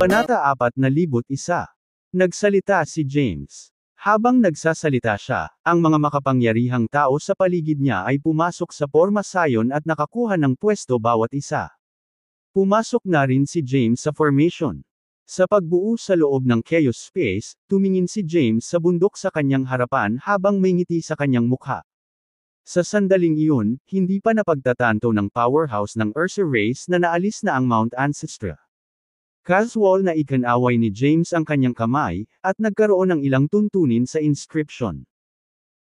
Kabanata 4,001. Nagsalita si James. Habang nagsasalita siya, ang mga makapangyarihang tao sa paligid niya ay pumasok sa formasayon at nakakuha ng pwesto bawat isa. Pumasok na rin si James sa formation. Sa pagbuo sa loob ng chaos space, tumingin si James sa bundok sa kanyang harapan habang may ngiti sa kanyang mukha. Sa sandaling iyon, hindi pa napagtatanto ng powerhouse ng Ursa race na naalis na ang Mount Ancestra. Casual na ikinaway ni James ang kanyang kamay, at nagkaroon ng ilang tuntunin sa inscription.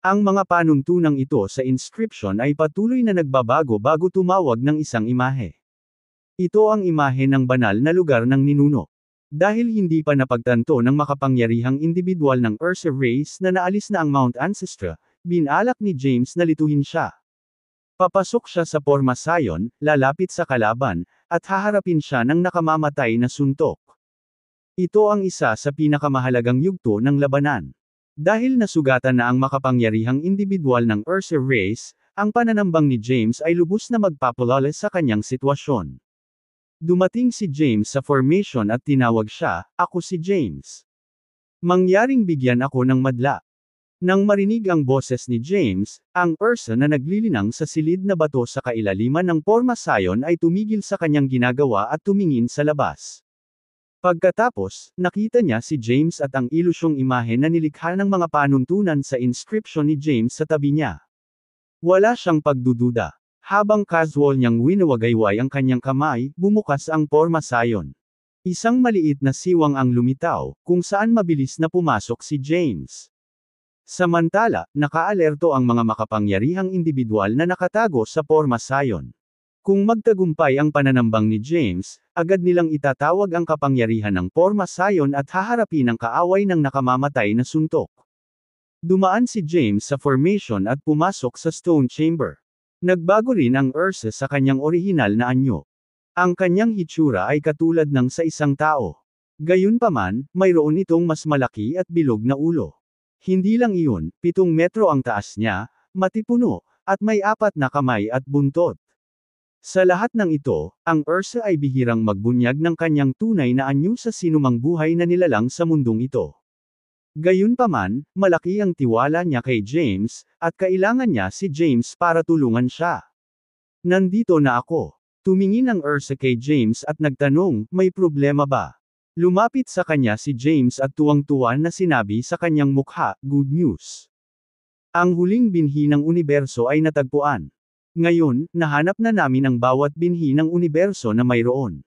Ang mga panuntunang ito sa inscription ay patuloy na nagbabago bago tumawag ng isang imahe. Ito ang imahe ng banal na lugar ng ninuno. Dahil hindi pa napagtanto ng makapangyarihang individual ng Ursa race na naalis na ang Mount Ancestra, binalak ni James na lituhin siya. Papasok siya sa formasayon, lalapit sa kalaban, at haharapin siya ng nakamamatay na suntok. Ito ang isa sa pinakamahalagang yugto ng labanan. Dahil nasugatan na ang makapangyarihang individual ng Ursa race, ang pananambang ni James ay lubos na magpapalala sa kanyang sitwasyon. Dumating si James sa formation at tinawag siya, "Ako si James. Mangyaring bigyan ako ng madla." Nang marinig ang boses ni James, ang Ursa na naglilinang sa silid na bato sa kailaliman ng formasayon ay tumigil sa kanyang ginagawa at tumingin sa labas. Pagkatapos, nakita niya si James at ang ilusyong imahe na nilikha ng mga panuntunan sa inscription ni James sa tabi niya. Wala siyang pagdududa. Habang casual niyang winawagayway ang kanyang kamay, bumukas ang formasayon. Isang maliit na siwang ang lumitaw, kung saan mabilis na pumasok si James. Samantala, nakaalerto ang mga makapangyarihang individual na nakatago sa formasayon. Kung magtagumpay ang pananambang ni James, agad nilang itatawag ang kapangyarihan ng formasayon at haharapin ang kaaway ng nakamamatay na suntok. Dumaan si James sa formation at pumasok sa stone chamber. Nagbago rin ang Ursa sa kanyang orihinal na anyo. Ang kanyang hitsura ay katulad ng sa isang tao. Gayunpaman, mayroon itong mas malaki at bilog na ulo. Hindi lang iyon, 7 metro ang taas niya, matipuno, at may 4 na kamay at buntot. Sa lahat ng ito, ang Ursa ay bihirang magbunyag ng kanyang tunay na anyo sa sinumang buhay na nilalang sa mundong ito. Gayunpaman, malaki ang tiwala niya kay James, at kailangan niya si James para tulungan siya. "Nandito na ako." Tumingin ang Ursa kay James at nagtanong, "May problema ba?" Lumapit sa kanya si James at tuwang-tuwa na sinabi sa kanyang mukha, "Good news. Ang huling binhi ng universo ay natagpuan. Ngayon, nahanap na namin ang bawat binhi ng universo na mayroon.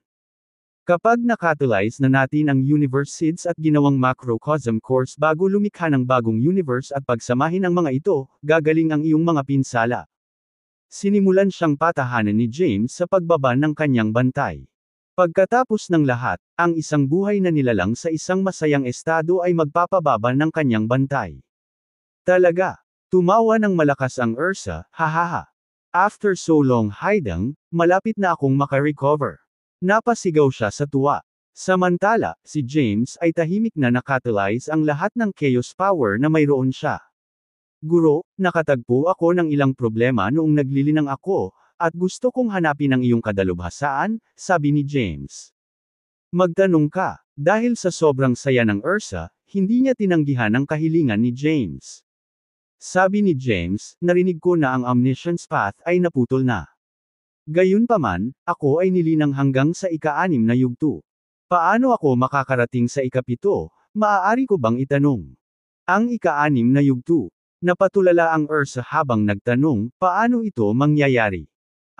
Kapag nakatulize na natin ang universe seeds at ginawang macrocosm course bago lumikha ng bagong universe at pagsamahin ang mga ito, gagaling ang iyong mga pinsala." Sinimulan siyang patahanan ni James sa pagbaba ng kanyang bantay. Pagkatapos ng lahat, ang isang buhay na nilalang sa isang masayang estado ay magpapababa ng kanyang bantay. Talaga. Tumawa ng malakas ang Ursa, "Hahaha. After so long hiding, malapit na akong makarecover." Napasigaw siya sa tuwa. Samantala, si James ay tahimik na nakatulize ang lahat ng chaos power na mayroon siya. "Guro, nakatagpo ako ng ilang problema noong naglilinang ako, at gusto kong hanapin ang iyong kadalubhasaan," sabi ni James. "Magtanong ka." Dahil sa sobrang saya ng Ursa, hindi niya tinanggihan ang kahilingan ni James. Sabi ni James, "Narinig ko na ang omniscience path ay naputol na. Gayunpaman, ako ay nilinang hanggang sa ika-6 na yugto. Paano ako makakarating sa ika-7? Maaari ko bang itanong?" Ang ika-6 na yugto. Napatulala ang Ursa habang nagtanong, "Paano ito mangyayari?"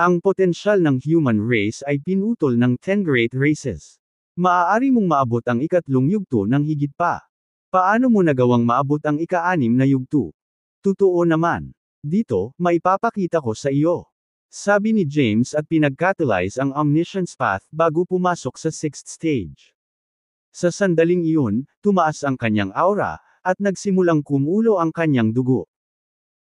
Ang potensyal ng human race ay pinutol ng 10 great races. Maaari mong maabot ang ika-3 yugto ng higit pa. Paano mo nagawang maabot ang ika-6 na yugto? "Totoo naman. Dito, maipapakita ko sa iyo." Sabi ni James at pinagkatulize ang omniscience path bago pumasok sa 6th stage. Sa sandaling iyon, tumaas ang kanyang aura, at nagsimulang kumulo ang kanyang dugo.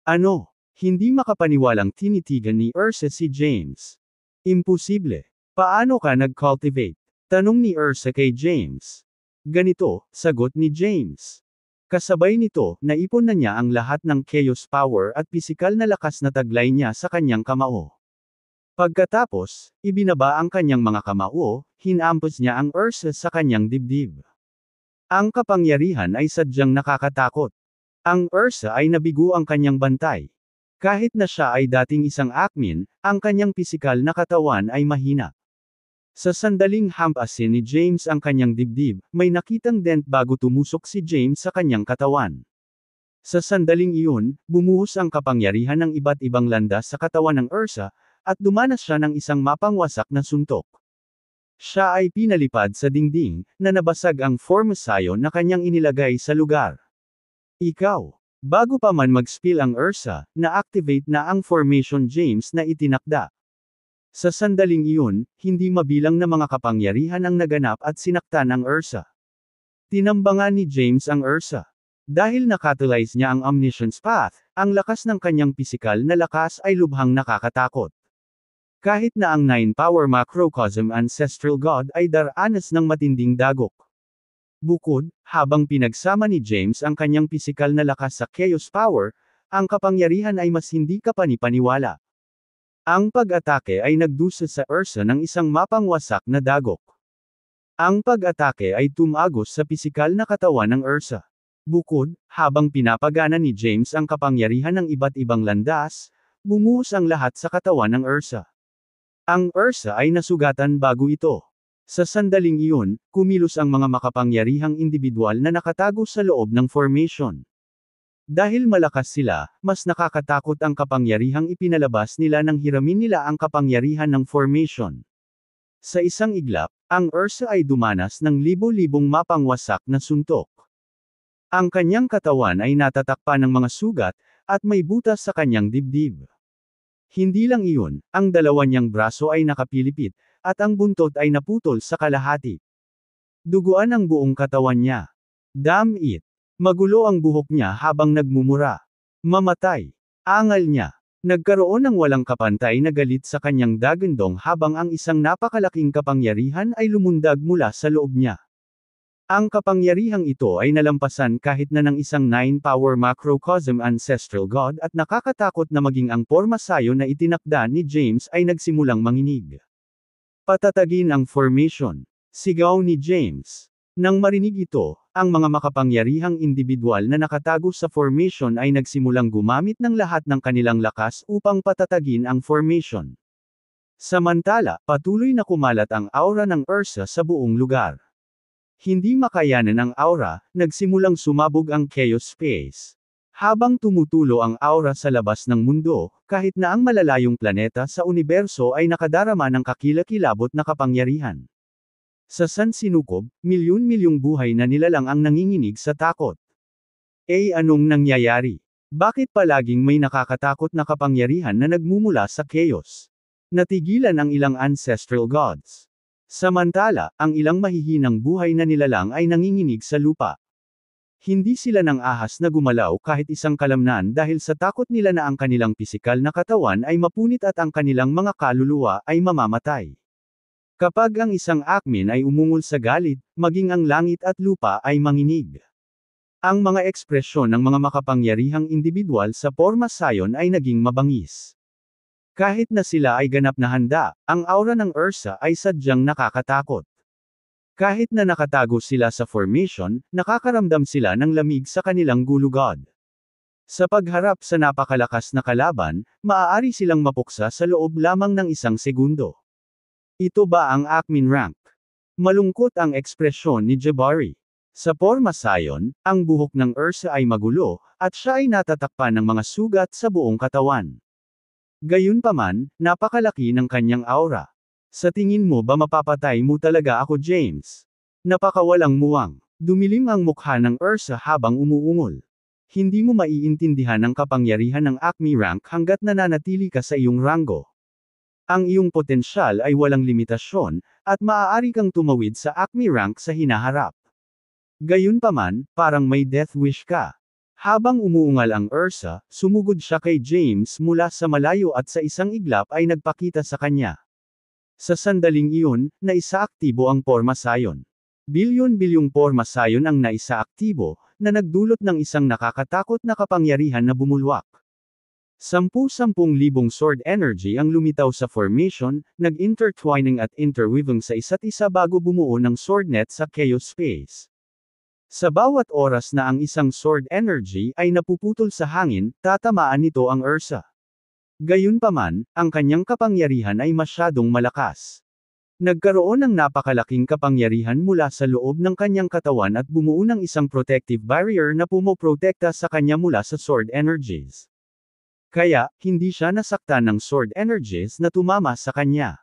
"Ano?" Hindi makapaniwalang tinitigan ni Ursa si James. "Imposible. Paano ka nag-cultivate?" Tanong ni Ursa kay James. "Ganito," sagot ni James. Kasabay nito, naipon na niya ang lahat ng chaos power at pisikal na lakas na taglay niya sa kanyang kamao. Pagkatapos, ibinaba ang kanyang mga kamao, hinampas niya ang Ursa sa kanyang dibdib. Ang kapangyarihan ay sadyang nakakatakot. Ang Ursa ay nabigo ang kanyang bantay. Kahit na siya ay dating isang akmin, ang kanyang pisikal na katawan ay mahina. Sa sandaling hampasin ni James ang kanyang dibdib, may nakitang dent bago tumusok si James sa kanyang katawan. Sa sandaling iyon, bumuhos ang kapangyarihan ng iba't ibang landas sa katawan ng Ursa, at dumanas siya ng isang mapangwasak na suntok. Siya ay pinalipad sa dingding, na nabasag ang Formosayon na kanyang inilagay sa lugar. Ikaw. Bago pa man mag-spill ang Ursa, na-activate na ang Formation James na itinakda. Sa sandaling iyon, hindi mabilang na mga kapangyarihan ang naganap at sinaktan ang Ursa. Tinambangan ni James ang Ursa. Dahil nakatulize niya ang Omniscience Path, ang lakas ng kanyang pisikal na lakas ay lubhang nakakatakot. Kahit na ang 9-power Macrocosm Ancestral God ay daranas ng matinding dagok. Bukod, habang pinagsama ni James ang kanyang pisikal na lakas sa Chaos Power, ang kapangyarihan ay mas hindi kapanipaniwala. Ang pag-atake ay nagdusa sa Ursa ng isang mapangwasak na dagok. Ang pag-atake ay tumagos sa pisikal na katawan ng Ursa. Bukod, habang pinapagana ni James ang kapangyarihan ng iba't ibang landas, bumuhos ang lahat sa katawan ng Ursa. Ang Ursa ay nasugatan bago ito. Sa sandaling iyon, kumilos ang mga makapangyarihang individual na nakatago sa loob ng formation. Dahil malakas sila, mas nakakatakot ang kapangyarihang ipinalabas nila nang hiramin nila ang kapangyarihan ng formation. Sa isang iglap, ang Ursa ay dumanas ng libo-libong mapangwasak na suntok. Ang kanyang katawan ay natatakpan ng mga sugat, at may butas sa kanyang dibdib. Hindi lang iyon, ang dalawa niyang braso ay nakapilipit, at ang buntot ay naputol sa kalahati. Duguan ang buong katawan niya. Damn it! Magulo ang buhok niya habang nagmumura. Mamatay. Angal niya. Nagkaroon ng walang kapantay na galit sa kanyang dagandong habang ang isang napakalaking kapangyarihan ay lumundag mula sa loob niya. Ang kapangyarihang ito ay nalampasan kahit na ng isang 9-power Macrocosm Ancestral God at nakakatakot na maging ang Formosayon na itinakda ni James ay nagsimulang manginig. Patatagin ang formation. Sigaw ni James. Nang marinig ito, ang mga makapangyarihang individual na nakatago sa formation ay nagsimulang gumamit ng lahat ng kanilang lakas upang patatagin ang formation. Samantala, patuloy na kumalat ang aura ng Ursa sa buong lugar. Hindi makayanan ang aura, nagsimulang sumabog ang chaos space. Habang tumutulo ang aura sa labas ng mundo, kahit na ang malalayong planeta sa universo ay nakadarama ng kakilakilabot na kapangyarihan. Sa San Sinukob, milyon-milyong buhay na nilalang ang nanginginig sa takot. Anong nangyayari? Bakit palaging may nakakatakot na kapangyarihan na nagmumula sa chaos? Natigilan ang ilang ancestral gods. Samantala, ang ilang mahihinang buhay na nilalang ay nanginginig sa lupa. Hindi sila nang ahas na gumalaw kahit isang kalamnan dahil sa takot nila na ang kanilang pisikal na katawan ay mapunit at ang kanilang mga kaluluwa ay mamamatay. Kapag ang isang akmin ay umungol sa galit, maging ang langit at lupa ay manginig. Ang mga ekspresyon ng mga makapangyarihang individual sa Formosayon ay naging mabangis. Kahit na sila ay ganap na handa, ang aura ng Ursa ay sadyang nakakatakot. Kahit na nakatago sila sa formation, nakakaramdam sila ng lamig sa kanilang gulugod. Sa pagharap sa napakalakas na kalaban, maaari silang mapuksa sa loob lamang ng isang segundo. Ito ba ang Akmin rank? Malungkot ang ekspresyon ni Jabari. Sa Formosayon, ang buhok ng Ursa ay magulo, at siya ay natatakpan ng mga sugat sa buong katawan. Gayunpaman, napakalaki ng kanyang aura. Sa tingin mo ba mapapatay mo talaga ako, James? Napakawalang muwang. Dumilim ang mukha ng Ursa habang umuungol. Hindi mo maiintindihan ang kapangyarihan ng Acme rank hanggat nananatili ka sa iyong ranggo. Ang iyong potensyal ay walang limitasyon, at maaari kang tumawid sa Acme rank sa hinaharap. Gayunpaman, parang may death wish ka. Habang umuungal ang Ursa, sumugod siya kay James mula sa malayo at sa isang iglap ay nagpakita sa kanya. Sa sandaling iyon, naisaaktibo ang Formosayon. Bilyon-bilyong Formosayon ang naisaaktibo, na nagdulot ng isang nakakatakot na kapangyarihan na bumulwak. 10,000 sword energy ang lumitaw sa formation, nag-intertwining at interweaving sa isa't isa bago bumuo ng swordnet sa chaos space. Sa bawat oras na ang isang sword energy ay napuputol sa hangin, tatamaan nito ang Ursa. Gayunpaman, ang kanyang kapangyarihan ay masyadong malakas. Nagkaroon ng napakalaking kapangyarihan mula sa loob ng kanyang katawan at bumuo ng isang protective barrier na pumoprotekta sa kanya mula sa sword energies. Kaya, hindi siya nasaktan ng sword energies na tumama sa kanya.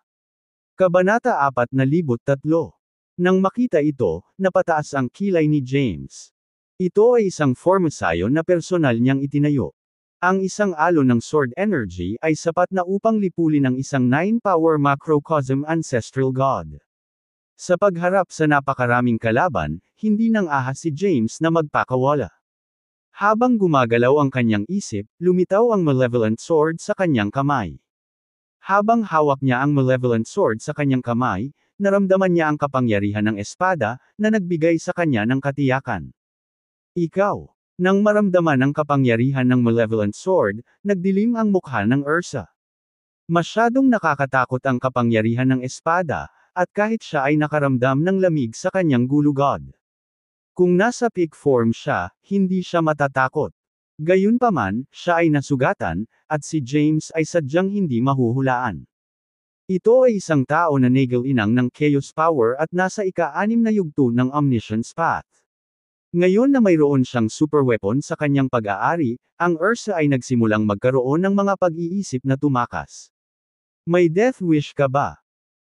Kabanata 4,003. Nang makita ito, napataas ang kilay ni James. Ito ay isang formasayon na personal niyang itinayo. Ang isang alon ng sword energy ay sapat na upang lipulin ang isang 9-power macrocosm ancestral god. Sa pagharap sa napakaraming kalaban, hindi nang ahas si James na magpakawala. Habang gumagalaw ang kanyang isip, lumitaw ang malevolent sword sa kanyang kamay. Habang hawak niya ang malevolent sword sa kanyang kamay, naramdaman niya ang kapangyarihan ng espada, na nagbigay sa kanya ng katiyakan. Ikaw. Nang maramdaman ang kapangyarihan ng malevolent sword, nagdilim ang mukha ng Ursa. Masyadong nakakatakot ang kapangyarihan ng espada, at kahit siya ay nakaramdam ng lamig sa kanyang gulugod. Kung nasa peak form siya, hindi siya matatakot. Gayunpaman, siya ay nasugatan, at si James ay sadyang hindi mahuhulaan. Ito ay isang tao na nagal-inang ng chaos power at nasa ika-6 na yugto ng omniscience path. Ngayon na mayroon siyang superweapon sa kanyang pag-aari, ang Ursa ay nagsimulang magkaroon ng mga pag-iisip na tumakas. May death wish ka ba?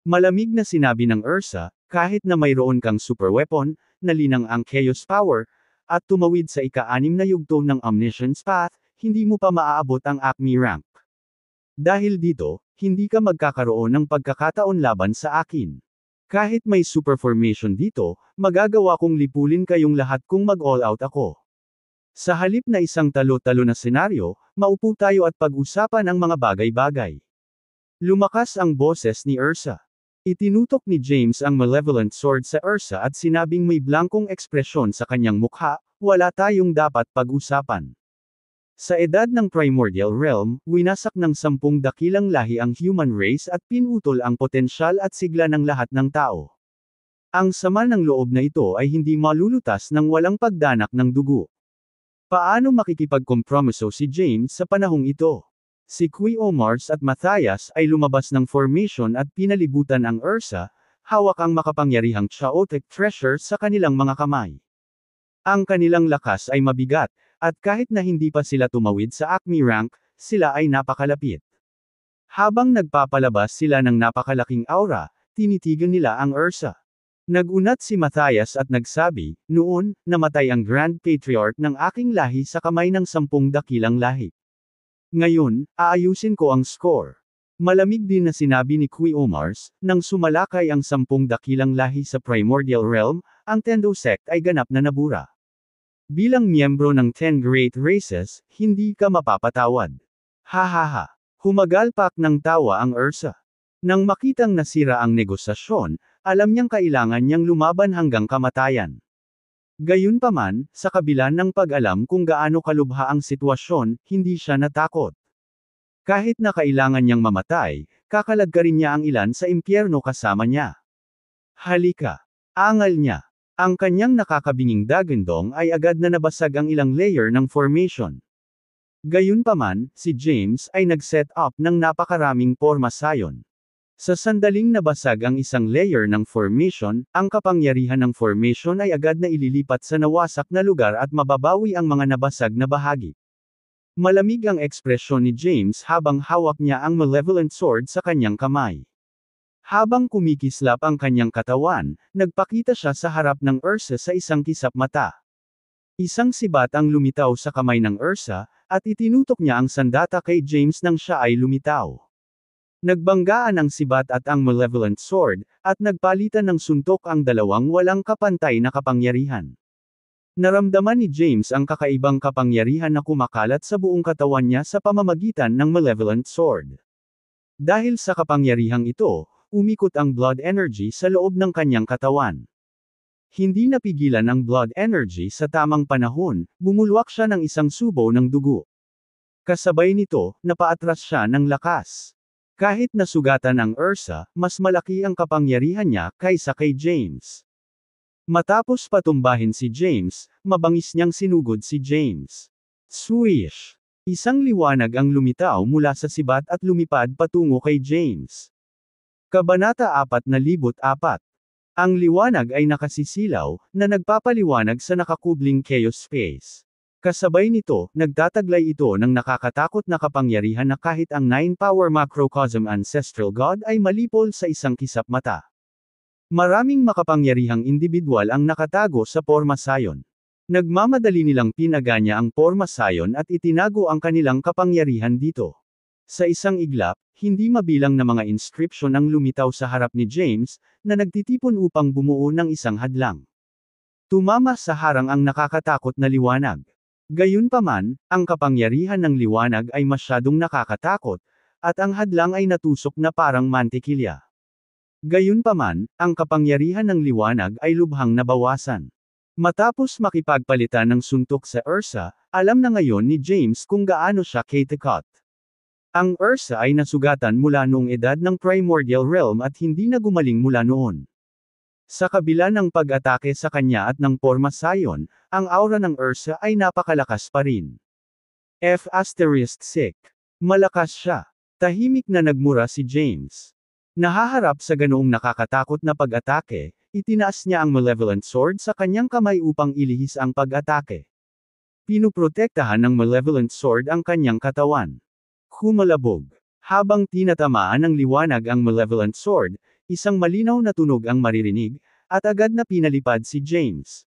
Malamig na sinabi ng Ursa, kahit na mayroon kang superweapon, nalinang ang chaos power, at tumawid sa ika-6 na yugto ng omniscience path, hindi mo pa maaabot ang Acme rank. Dahil dito, hindi ka magkakaroon ng pagkakataon laban sa akin. Kahit may super formation dito, magagawa kong lipulin kayong lahat kung mag-all out ako. Sa halip na isang talo-talo na senaryo, maupo tayo at pag-usapan ang mga bagay-bagay. Lumakas ang boses ni Ursa. Itinutok ni James ang malevolent sword sa Ursa at sinabing may blankong ekspresyon sa kanyang mukha, wala tayong dapat pag-usapan. Sa edad ng Primordial Realm, winasak ng 10 dakilang lahi ang human race at pinutol ang potensyal at sigla ng lahat ng tao. Ang sama ng loob na ito ay hindi malulutas ng walang pagdanak ng dugo. Paano makikipagkompromiso si James sa panahong ito? Si Cuiomars at Matthias ay lumabas ng formation at pinalibutan ang Ursa, hawak ang makapangyarihang chaotic treasure sa kanilang mga kamay. Ang kanilang lakas ay mabigat, at kahit na hindi pa sila tumawid sa Acme rank, sila ay napakalapit. Habang nagpapalabas sila ng napakalaking aura, tinitigan nila ang Ursa. Nagunat si Matthias at nagsabi, noon, namatay ang Grand Patriarch ng aking lahi sa kamay ng 10 dakilang lahi. Ngayon, aayusin ko ang score. Malamig din na sinabi ni Cuiomars, nang sumalakay ang 10 dakilang lahi sa Primordial Realm, ang Tendo Sect ay ganap na nabura. Bilang miyembro ng 10 Great Races, hindi ka mapapatawad. Hahaha. Humagalpak ng tawa ang Ursa. Nang makitang nasira ang negosasyon, alam niyang kailangan niyang lumaban hanggang kamatayan. Gayunpaman, sa kabila ng pag-alam kung gaano kalubha ang sitwasyon, hindi siya natakot. Kahit na kailangan niyang mamatay, kakalagkarin niya ang ilan sa impyerno kasama niya. Halika. Angal niya. Ang kanyang nakakabinging dagandong ay agad na nabasag ang ilang layer ng formation. Gayunpaman, si James ay nag-set up ng napakaraming pormasayon. Sa sandaling nabasag ang isang layer ng formation, ang kapangyarihan ng formation ay agad na ililipat sa nawasak na lugar at mababawi ang mga nabasag na bahagi. Malamig ang ekspresyon ni James habang hawak niya ang malevolent sword sa kanyang kamay. Habang kumikislap ang kanyang katawan, nagpakita siya sa harap ng Ursa sa isang kisap mata. Isang sibat ang lumitaw sa kamay ng Ursa, at itinutok niya ang sandata kay James nang siya ay lumitaw. Nagbanggaan ang sibat at ang malevolent sword, at nagpalitan ng suntok ang dalawang walang kapantay na kapangyarihan. Naramdaman ni James ang kakaibang kapangyarihan na kumakalat sa buong katawan niya sa pamamagitan ng malevolent sword. Dahil sa kapangyarihang ito, umikot ang blood energy sa loob ng kanyang katawan. Hindi napigilan ang blood energy sa tamang panahon, bumulwak siya ng isang subo ng dugo. Kasabay nito, napaatras siya ng lakas. Kahit nasugatan ang Ursa, mas malaki ang kapangyarihan niya kaysa kay James. Matapos patumbahin si James, mabangis niyang sinugod si James. Swish! Isang liwanag ang lumitaw mula sa sibat at lumipad patungo kay James. Kabanata 4,004. Ang liwanag ay nakasisilaw, na nagpapaliwanag sa nakakubling chaos space. Kasabay nito, nagtataglay ito ng nakakatakot na kapangyarihan na kahit ang 9-power macrocosm ancestral god ay malipol sa isang kisap mata. Maraming makapangyarihang individual ang nakatago sa Porma Sion. Nagmamadali nilang pinaganya ang Porma Sion at itinago ang kanilang kapangyarihan dito. Sa isang iglap, hindi mabilang na mga inscription ang lumitaw sa harap ni James, na nagtitipon upang bumuo ng isang hadlang. Tumama sa harang ang nakakatakot na liwanag. Gayunpaman, ang kapangyarihan ng liwanag ay masyadong nakakatakot, at ang hadlang ay natusok na parang mantikilya. Gayunpaman, ang kapangyarihan ng liwanag ay lubhang nabawasan. Matapos makipagpalitan ng suntok sa Ursa, alam na ngayon ni James kung gaano siya katakot. Ang Ursa ay nasugatan mula noong edad ng Primordial Realm at hindi na gumaling mula noon. Sa kabila ng pag-atake sa kanya at ng Porma Sion, ang aura ng Ursa ay napakalakas pa rin. F***sick. Malakas siya. Tahimik na nagmura si James. Nahaharap sa ganoong nakakatakot na pag-atake, itinaas niya ang malevolent sword sa kanyang kamay upang ilihis ang pag-atake. Pinuprotektahan ng malevolent sword ang kanyang katawan. Humalabog. Habang tinatamaan ng liwanag ang malevolent sword, isang malinaw na tunog ang maririnig, at agad na pinalipad si James.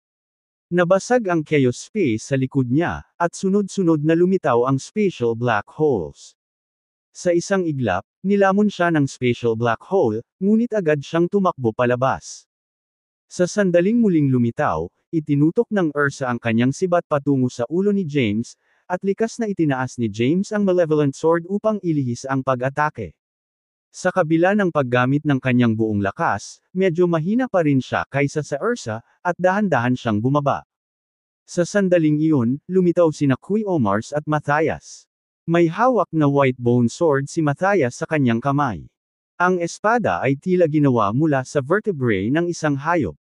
Nabasag ang chaos space sa likod niya, at sunod-sunod na lumitaw ang spatial black holes. Sa isang iglap, nilamon siya ng spatial black hole, ngunit agad siyang tumakbo palabas. Sa sandaling muling lumitaw, itinutok ng Ursa ang kanyang sibat patungo sa ulo ni James, at likas na itinaas ni James ang malevolent sword upang ilihis ang pag-atake. Sa kabila ng paggamit ng kanyang buong lakas, medyo mahina pa rin siya kaysa sa Ursa, at dahan-dahan siyang bumaba. Sa sandaling iyon, lumitaw sina Kuya Omars at Matthias. May hawak na white bone sword si Matthias sa kanyang kamay. Ang espada ay tila ginawa mula sa vertebrae ng isang hayop.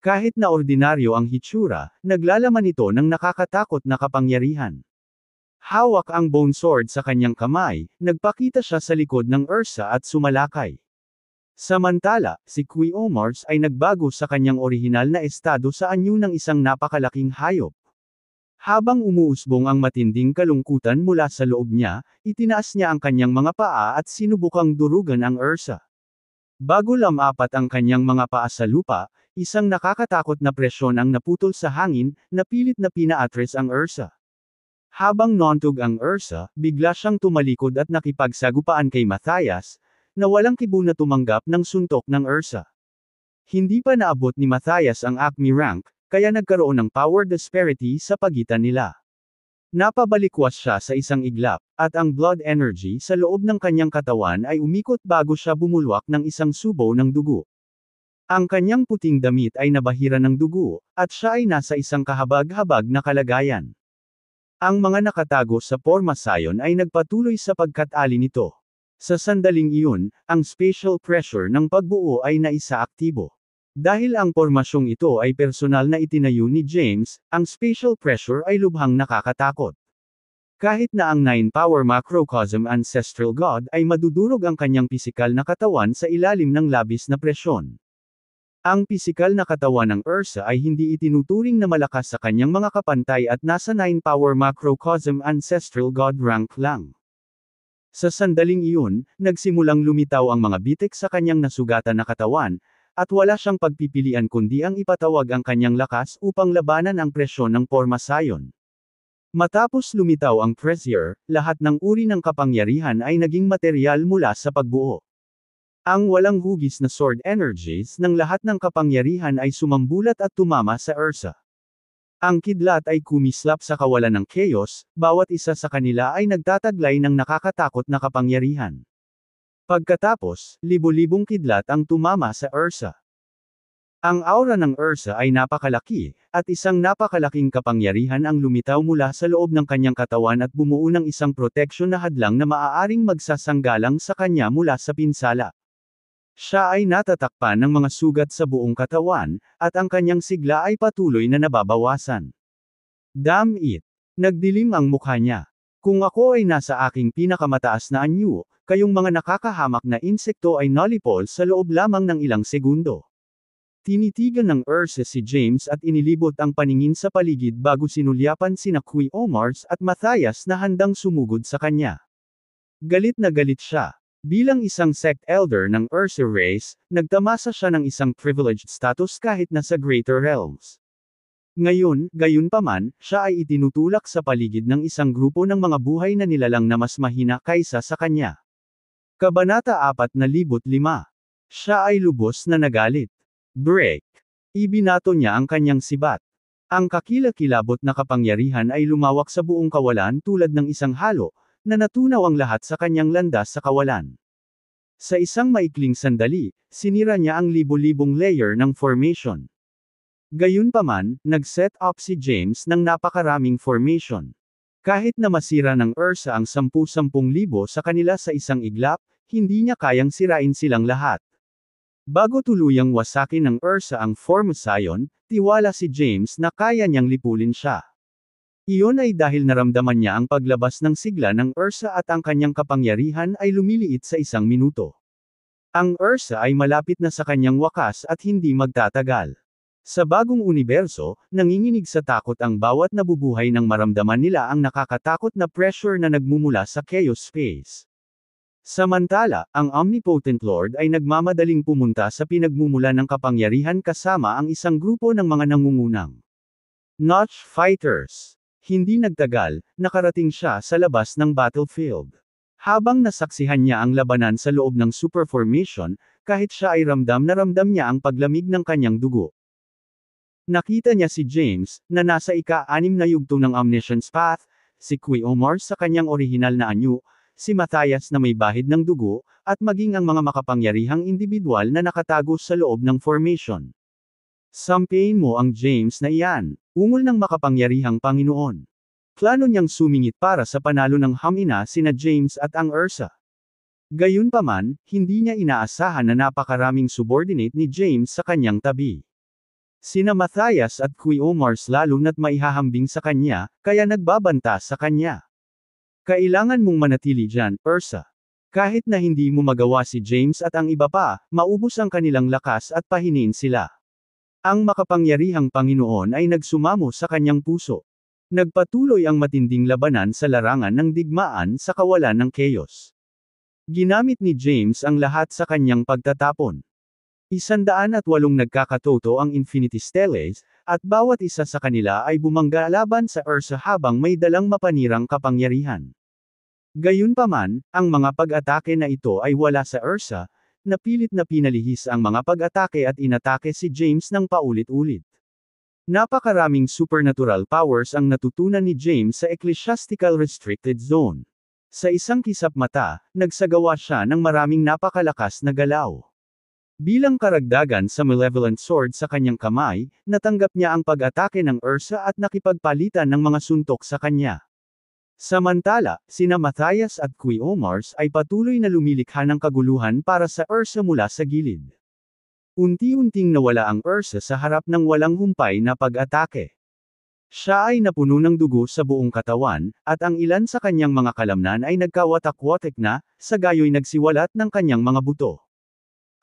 Kahit na ordinaryo ang hitsura, naglalaman ito ng nakakatakot na kapangyarihan. Hawak ang bone sword sa kanyang kamay, nagpakita siya sa likod ng Ursa at sumalakay. Samantala, si Kuya Omars ay nagbago sa kanyang orihinal na estado sa anyo ng isang napakalaking hayop. Habang umuusbong ang matinding kalungkutan mula sa loob niya, itinaas niya ang kanyang mga paa at sinubukang durugan ang Ursa. Bago lamapat ang kanyang mga paa sa lupa, isang nakakatakot na presyon ang naputol sa hangin, na pilit na pinaatras ang Ursa. Habang nontog ang Ursa, bigla siyang tumalikod at nakipagsagupaan kay Matthias, na walang kibo na tumanggap ng suntok ng Ursa. Hindi pa naabot ni Matthias ang Acme rank, kaya nagkaroon ng power disparity sa pagitan nila. Napabalikwas siya sa isang iglap, at ang blood energy sa loob ng kanyang katawan ay umikot bago siya bumulwak ng isang subo ng dugo. Ang kanyang puting damit ay nabahira ng dugo, at siya ay nasa isang kahabag-habag na kalagayan. Ang mga nakatago sa Porma Sion ay nagpatuloy sa pagkatali nito. Sa sandaling iyon, ang spatial pressure ng pagbuo ay naisaaktibo. Dahil ang pormasyong ito ay personal na itinayo ni James, ang spatial pressure ay lubhang nakakatakot. Kahit na ang 9-power macrocosm ancestral god ay madudurog ang kanyang pisikal na katawan sa ilalim ng labis na presyon. Ang pisikal na katawan ng Ursa ay hindi itinuturing na malakas sa kanyang mga kapantay at nasa 9-power macrocosm ancestral god rank lang. Sa sandaling iyon, nagsimulang lumitaw ang mga bitik sa kanyang nasugatan na katawan, at wala siyang pagpipilian kundi ang ipatawag ang kanyang lakas upang labanan ang presyon ng Porma Sion. Matapos lumitaw ang pressure, lahat ng uri ng kapangyarihan ay naging materyal mula sa pagbuo. Ang walang hugis na sword energies ng lahat ng kapangyarihan ay sumambulat at tumama sa Ursa. Ang kidlat ay kumislap sa kawalan ng chaos, bawat isa sa kanila ay nagtataglay ng nakakatakot na kapangyarihan. Pagkatapos, libo-libong kidlat ang tumama sa Ursa. Ang aura ng Ursa ay napakalaki, at isang napakalaking kapangyarihan ang lumitaw mula sa loob ng kanyang katawan at bumuo ng isang proteksyon na hadlang na maaaring magsasanggalang sa kanya mula sa pinsala. Siya ay natatakpan ng mga sugat sa buong katawan, at ang kanyang sigla ay patuloy na nababawasan. Damn it! Nagdilim ang mukha niya. Kung ako ay nasa aking pinakamataas na anyo, kayong mga nakakahamak na insekto ay nalipol sa loob lamang ng ilang segundo. Tinitigan ng Ursa si James at inilibot ang paningin sa paligid bago sinulyapan sina Kuya Omars at Matthias na handang sumugod sa kanya. Galit na galit siya. Bilang isang sect elder ng Ursa race, nagtamasa siya ng isang privileged status kahit na sa Greater Realms. Ngayon, gayunpaman, siya ay itinutulak sa paligid ng isang grupo ng mga buhay na nilalang na mas mahina kaysa sa kanya. Kabanata 4:5. Siya ay lubos na nagalit. Break. Ibinato niya ang kanyang sibat. Ang kakilakilabot na kapangyarihan ay lumawak sa buong kawalan tulad ng isang halo, na natunaw ang lahat sa kanyang landas sa kawalan. Sa isang maikling sandali, sinira niya ang libo-libong layer ng formation. Gayunpaman, nag-set up si James ng napakaraming formation. Kahit na masira ng Ursa ang 10,000 sa kanila sa isang iglap, hindi niya kayang sirain silang lahat. Bago tuluyang wasakin ng Ursa ang Formosayon, tiwala si James na kaya niyang lipulin siya. Iyon ay dahil naramdaman niya ang paglabas ng sigla ng Ursa at ang kanyang kapangyarihan ay lumiliit sa isang minuto. Ang Ursa ay malapit na sa kanyang wakas at hindi magtatagal. Sa bagong universo, nanginginig sa takot ang bawat nabubuhay nang maramdaman nila ang nakakatakot na pressure na nagmumula sa chaos space. Samantala, ang Omnipotent Lord ay nagmamadaling pumunta sa pinagmumula ng kapangyarihan kasama ang isang grupo ng mga nangungunang Notch Fighters. Hindi nagtagal, nakarating siya sa labas ng battlefield. Habang nasaksihan niya ang labanan sa loob ng Super Formation, kahit siya ay ramdam niya ang paglamig ng kanyang dugo. Nakita niya si James, na nasa ika-6 na yugto ng Omniscience Path, si Kuya Omars sa kanyang orihinal na anyo, si Matthias na may bahid ng dugo, at maging ang mga makapangyarihang individual na nakatago sa loob ng formation. Sampayin mo ang James na iyan, ungol ng makapangyarihang Panginoon. Plano niyang sumingit para sa panalo ng hamina sina James at ang Ursa. Gayunpaman, hindi niya inaasahan na napakaraming subordinate ni James sa kanyang tabi. Sina Matthias at Kuya Omars lalo na't maihahambing sa kanya, kaya nagbabanta sa kanya. Kailangan mong manatili dyan, Ursa. Kahit na hindi mo magawa si James at ang iba pa, maubos ang kanilang lakas at pahinin sila. Ang makapangyarihang Panginoon ay nagsumamo sa kanyang puso. Nagpatuloy ang matinding labanan sa larangan ng digmaan sa kawalan ng chaos. Ginamit ni James ang lahat sa kanyang pagtatapon. 108 nagkakatoto ang Infinity Steles, at bawat isa sa kanila ay bumangga laban sa Ursa habang may dalang mapanirang kapangyarihan. Gayunpaman, ang mga pag-atake na ito ay wala sa Ursa, napilit na pinalihis ang mga pag-atake at inatake si James ng paulit-ulit. Napakaraming supernatural powers ang natutunan ni James sa Ecclesiastical Restricted Zone. Sa isang kisap mata, nagsagawa siya ng maraming napakalakas na galaw. Bilang karagdagan sa Malevolent Sword sa kanyang kamay, natanggap niya ang pag-atake ng Ursa at nakipagpalitan ng mga suntok sa kanya. Samantala, sina Matthias at Kuya Omars ay patuloy na lumilikha ng kaguluhan para sa Ursa mula sa gilid. Unti-unting nawala ang Ursa sa harap ng walang humpay na pag-atake. Siya ay napuno ng dugo sa buong katawan, at ang ilan sa kanyang mga kalamnan ay nagkawatak-watak na, sa gayo'y nagsiwalat ng kanyang mga buto.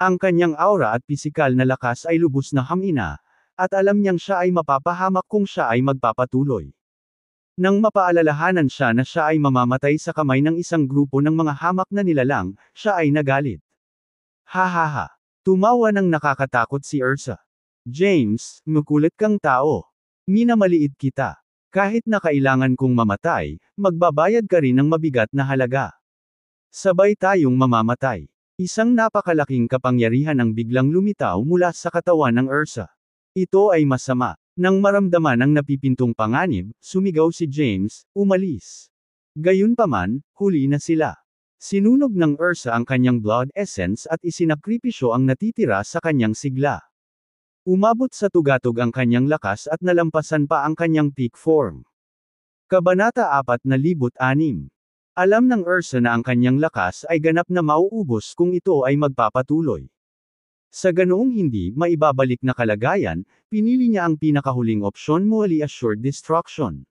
Ang kanyang aura at pisikal na lakas ay lubos na hamina, at alam niyang siya ay mapapahamak kung siya ay magpapatuloy. Nang mapaalalahanan siya na siya ay mamamatay sa kamay ng isang grupo ng mga hamak na nilalang, siya ay nagalit. Hahaha. Tumawa ng nakakatakot si Ursa. James, makulit kang tao. Minamaliit kita. Kahit na kailangan kong mamatay, magbabayad ka rin ng mabigat na halaga. Sabay tayong mamamatay. Isang napakalaking kapangyarihan ang biglang lumitaw mula sa katawan ng Ursa. Ito ay masama. Nang maramdaman ang napipintong panganib, sumigaw si James, umalis. Gayunpaman, huli na sila. Sinunog ng Ursa ang kanyang blood essence at isinakripisyo ang natitira sa kanyang sigla. Umabot sa tugatog ang kanyang lakas at nalampasan pa ang kanyang peak form. Kabanata 4,6. Alam ng Ursa na ang kanyang lakas ay ganap na mauubos kung ito ay magpapatuloy. Sa ganoong hindi maibabalik na kalagayan, pinili niya ang pinakahuling opsyon, mutually assured destruction.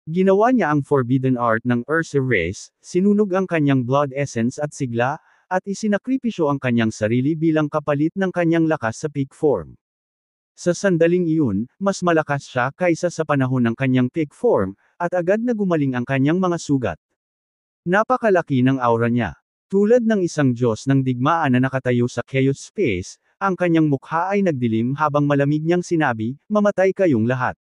Ginawa niya ang forbidden art ng Ursa race, sinunog ang kanyang blood essence at sigla, at isinakripisyo ang kanyang sarili bilang kapalit ng kanyang lakas sa peak form. Sa sandaling iyon, mas malakas siya kaysa sa panahon ng kanyang peak form, at agad na gumaling ang kanyang mga sugat. Napakalaki ng aura niya. Tulad ng isang Diyos ng digmaan na nakatayo sa chaos space, ang kanyang mukha ay nagdilim habang malamig niyang sinabi, "Mamatay kayong lahat."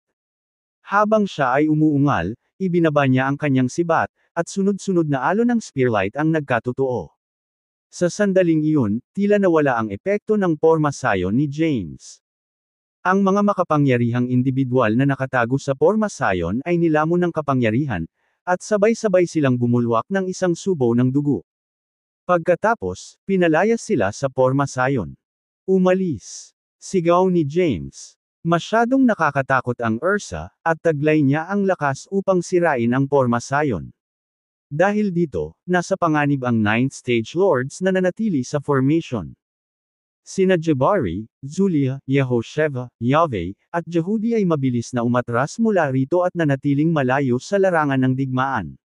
Habang siya ay umuungal, ibinaba niya ang kanyang sibat, at sunod-sunod na alon ng spearlight ang nagkatotoo. Sa sandaling iyon, tila nawala ang epekto ng porma sayon ni James. Ang mga makapangyarihang individual na nakatago sa porma sayon ay nilamon ng kapangyarihan, at sabay-sabay silang bumulwak ng isang subo ng dugo. Pagkatapos, pinalayas sila sa porma sayon. Umalis. Sigaw ni James. Masyadong nakakatakot ang Ursa, at taglay niya ang lakas upang sirain ang porma sayon. Dahil dito, nasa panganib ang 9th Stage Lords na nanatili sa formation. Sina Jabari, Zulia, Yehosheva, Yahweh, at Jehudi ay mabilis na umatras mula rito at nanatiling malayo sa larangan ng digmaan.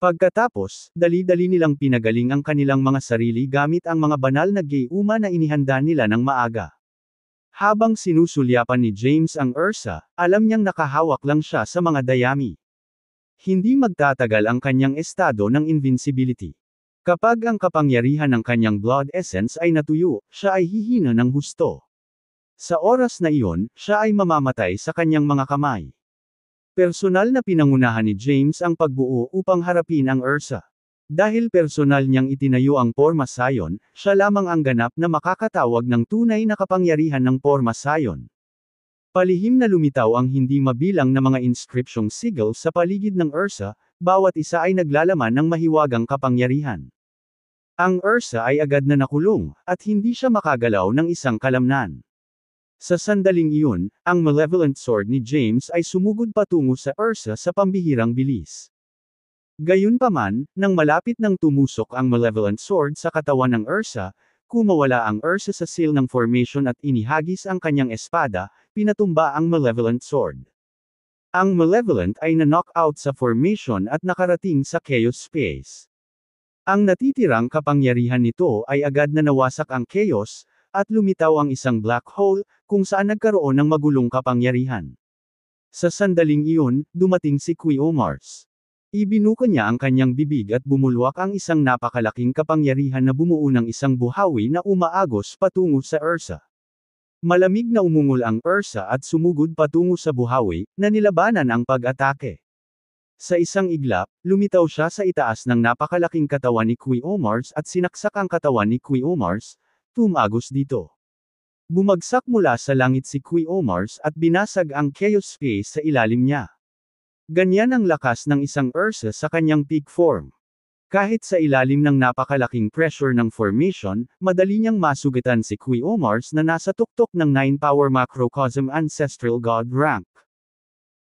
Pagkatapos, dali-dali nilang pinagaling ang kanilang mga sarili gamit ang mga banal na geuma na inihanda nila ng maaga. Habang sinusulyapan ni James ang Ursa, alam niyang nakahawak lang siya sa mga dayami. Hindi magtatagal ang kanyang estado ng invincibility. Kapag ang kapangyarihan ng kanyang blood essence ay natuyo, siya ay hihina ng husto. Sa oras na iyon, siya ay mamamatay sa kanyang mga kamay. Personal na pinangunahan ni James ang pagbuo upang harapin ang Ursa. Dahil personal niyang itinayo ang porma sayon, siya lamang ang ganap na makakatawag ng tunay na kapangyarihan ng porma sayon. Palihim na lumitaw ang hindi mabilang na mga inscripsyong sigil sa paligid ng Ursa, bawat isa ay naglalaman ng mahiwagang kapangyarihan. Ang Ursa ay agad na nakulong, at hindi siya makagalaw ng isang kalamnan. Sa sandaling iyon, ang malevolent sword ni James ay sumugod patungo sa Ursa sa pambihirang bilis. Gayunpaman, nang malapit nang tumusok ang malevolent sword sa katawan ng Ursa, kumawala ang Ursa sa seal ng formation at inihagis ang kanyang espada, pinatumba ang malevolent sword. Ang malevolent ay na-knock out sa formation at nakarating sa chaos space. Ang natitirang kapangyarihan nito ay agad na nawasak ang chaos, at lumitaw ang isang black hole, kung saan nagkaroon ng magulong kapangyarihan. Sa sandaling iyon, dumating si Queomars. Ibinuka niya ang kanyang bibig at bumulwak ang isang napakalaking kapangyarihan na bumuo ng isang buhawi na umaagos patungo sa Ursa. Malamig na umungol ang Ursa at sumugod patungo sa buhawi, na nilabanan ang pag-atake. Sa isang iglap, lumitaw siya sa itaas ng napakalaking katawan ni Queomars at sinaksak ang katawan ni Queomars, tumagos dito. Bumagsak mula sa langit si Queomars at binasag ang chaos space sa ilalim niya. Ganyan ang lakas ng isang Ursa sa kanyang peak form. Kahit sa ilalim ng napakalaking pressure ng formation, madali niyang masugatan si Queomars na nasa tuktok ng 9-power macrocosm ancestral god rank.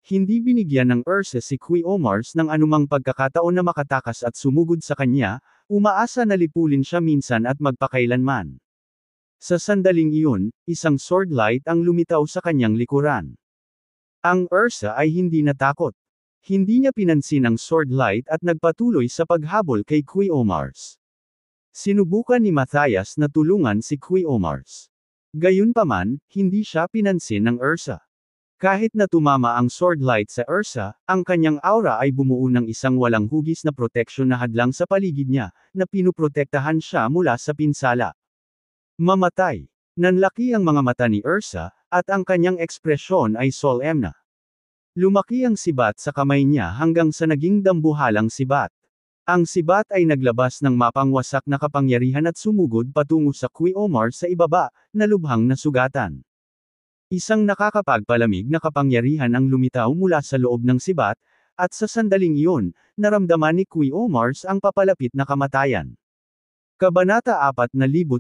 Hindi binigyan ng Ursa si Queomars ng anumang pagkakataon na makatakas at sumugod sa kanya, umaasa na lipulin siya minsan at magpakailanman. Sa sandaling iyon, isang sword light ang lumitaw sa kanyang likuran. Ang Ursa ay hindi natakot. Hindi niya pinansin ang sword light at nagpatuloy sa paghabol kay Queomars. Sinubukan ni Matthias na tulungan si Queomars. Gayunpaman, hindi siya pinansin ng Ursa. Kahit na tumama ang sword light sa Ursa, ang kanyang aura ay bumuo ng isang walang hugis na proteksyon na hadlang sa paligid niya, na pinuprotektahan siya mula sa pinsala. Mamatay. Nanlaki ang mga mata ni Ursa, at ang kanyang ekspresyon ay solemna. Lumaki ang sibat sa kamay niya hanggang sa naging dambuhalang sibat. Ang sibat ay naglabas ng mapangwasak na kapangyarihan at sumugod patungo sa Queomars sa ibaba, na lubhang nasugatan. Isang nakakapagpalamig na kapangyarihan ang lumitaw mula sa loob ng sibat, at sa sandaling iyon, naramdaman ni Queomars ang papalapit na kamatayan. Kabanata 4,7.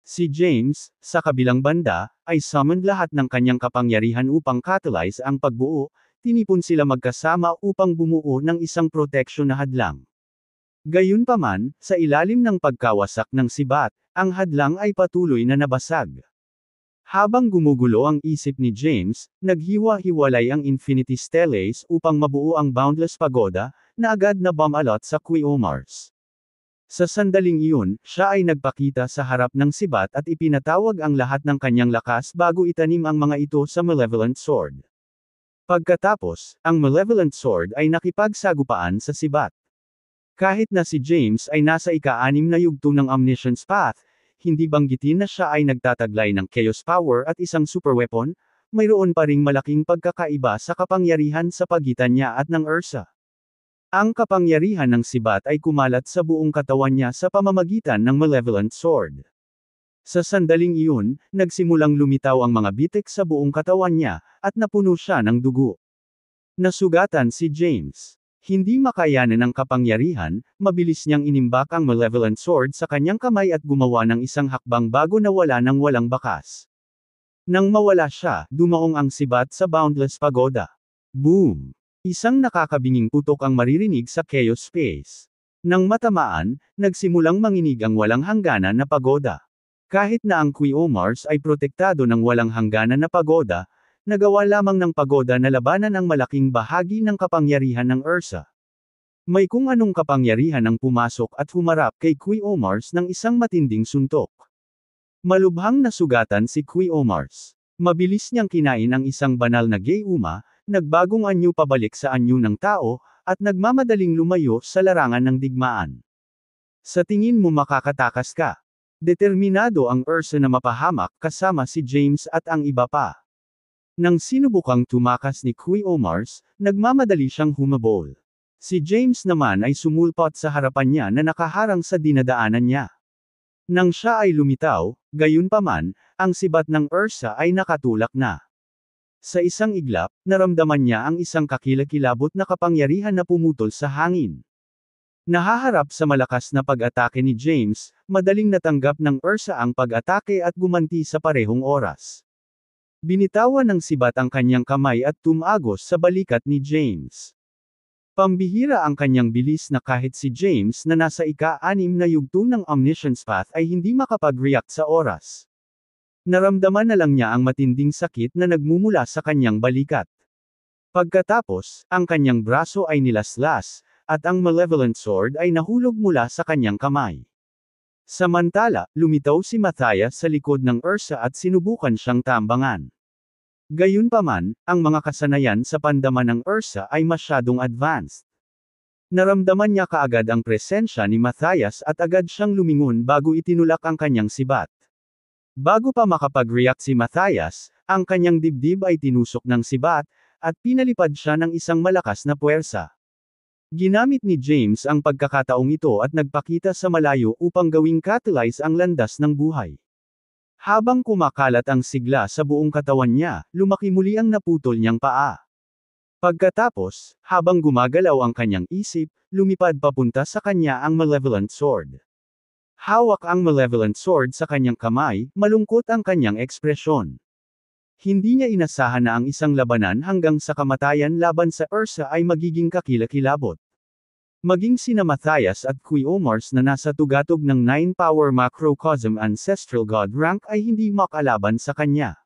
Si James, sa kabilang banda, ay summoned lahat ng kanyang kapangyarihan upang catalyze ang pagbuo, tinipon sila magkasama upang bumuo ng isang proteksyon na hadlang. Gayunpaman, sa ilalim ng pagkawasak ng sibat, ang hadlang ay patuloy na nabasag. Habang gumugulo ang isip ni James, naghiwa-hiwalay ang Infinity Stellace upang mabuo ang Boundless Pagoda, na agad na bumalot sa Qui-O-Mars. Sa sandaling iyon, siya ay nagpakita sa harap ng sibat at ipinatawag ang lahat ng kanyang lakas bago itanim ang mga ito sa Malevolent Sword. Pagkatapos, ang Malevolent Sword ay nakipagsagupaan sa sibat. Kahit na si James ay nasa ika-6 na yugto ng Omniscience Path, hindi banggitin na siya ay nagtataglay ng Chaos Power at isang superweapon, mayroon pa ring malaking pagkakaiba sa kapangyarihan sa pagitan niya at ng Ursa. Ang kapangyarihan ng sibat ay kumalat sa buong katawan niya sa pamamagitan ng Malevolent Sword. Sa sandaling iyon, nagsimulang lumitaw ang mga bitik sa buong katawan niya, at napuno siya ng dugo. Nasugatan si James. Hindi makayanan ng kapangyarihan, mabilis niyang inimbak ang Malevolent Sword sa kanyang kamay at gumawa ng isang hakbang bago nawala ng walang bakas. Nang mawala siya, dumaong ang sibat sa Boundless Pagoda. Boom! Isang nakakabinging putok ang maririnig sa Chaos Space. Nang matamaan, nagsimulang manginig ang walang hangganan na pagoda. Kahit na ang Qui-O-Mars ay protektado ng walang hangganan na pagoda, nagawa lamang ng pagoda na labanan ang malaking bahagi ng kapangyarihan ng Ursa. May kung anong kapangyarihan ang pumasok at humarap kay Qui-O-Mars ng isang matinding suntok. Malubhang nasugatan si Qui-O-Mars. Mabilis niyang kinain ang isang banal na Geuma, nagbagong anyo pabalik sa anyo ng tao, at nagmamadaling lumayo sa larangan ng digmaan. Sa tingin mo makakatakas ka? Determinado ang Ursa na mapahamak kasama si James at ang iba pa. Nang sinubukang tumakas ni Qui-O-Mars, nagmamadali siyang humabol. Si James naman ay sumulpot sa harapan niya na nakaharang sa dinadaanan niya. Nang siya ay lumitaw, gayunpaman, ang sibat ng Ursa ay nakatulak na. Sa isang iglap, naramdaman niya ang isang kakilakilabot na kapangyarihan na pumutol sa hangin. Nahaharap sa malakas na pag-atake ni James, madaling natanggap ng Ursa ang pag-atake at gumanti sa parehong oras. Binitawan ng sibat ang kanyang kamay at tumagos sa balikat ni James. Pambihira ang kanyang bilis na kahit si James na nasa ika-6 na yugto ng Omniscience Path ay hindi makapag-react sa oras. Naramdaman na lang niya ang matinding sakit na nagmumula sa kanyang balikat. Pagkatapos, ang kanyang braso ay nilaslas, at ang Malevolent Sword ay nahulog mula sa kanyang kamay. Samantala, lumitaw si Matthias sa likod ng Ursa at sinubukan siyang tambangan. Gayunpaman, ang mga kasanayan sa pandaman ng Ursa ay masyadong advanced. Naramdaman niya kaagad ang presensya ni Matthias at agad siyang lumingon bago itinulak ang kanyang sibat. Bago pa makapag-react si Matthias, ang kanyang dibdib ay tinusok ng sibat, at pinalipad siya ng isang malakas na puwersa. Ginamit ni James ang pagkakataong ito at nagpakita sa malayo upang gawing catalyze ang landas ng buhay. Habang kumakalat ang sigla sa buong katawan niya, lumaki muli ang naputol niyang paa. Pagkatapos, habang gumagalaw ang kanyang isip, lumipad papunta sa kanya ang Malevolent Sword. Hawak ang Malevolent Sword sa kanyang kamay, malungkot ang kanyang ekspresyon. Hindi niya inasahan na ang isang labanan hanggang sa kamatayan laban sa Ursa ay magiging kakilakilabot. Maging sina Matthias at Qui-O-Mars na nasa tugatog ng 9-power Macrocosm Ancestral God rank ay hindi makalaban sa kanya.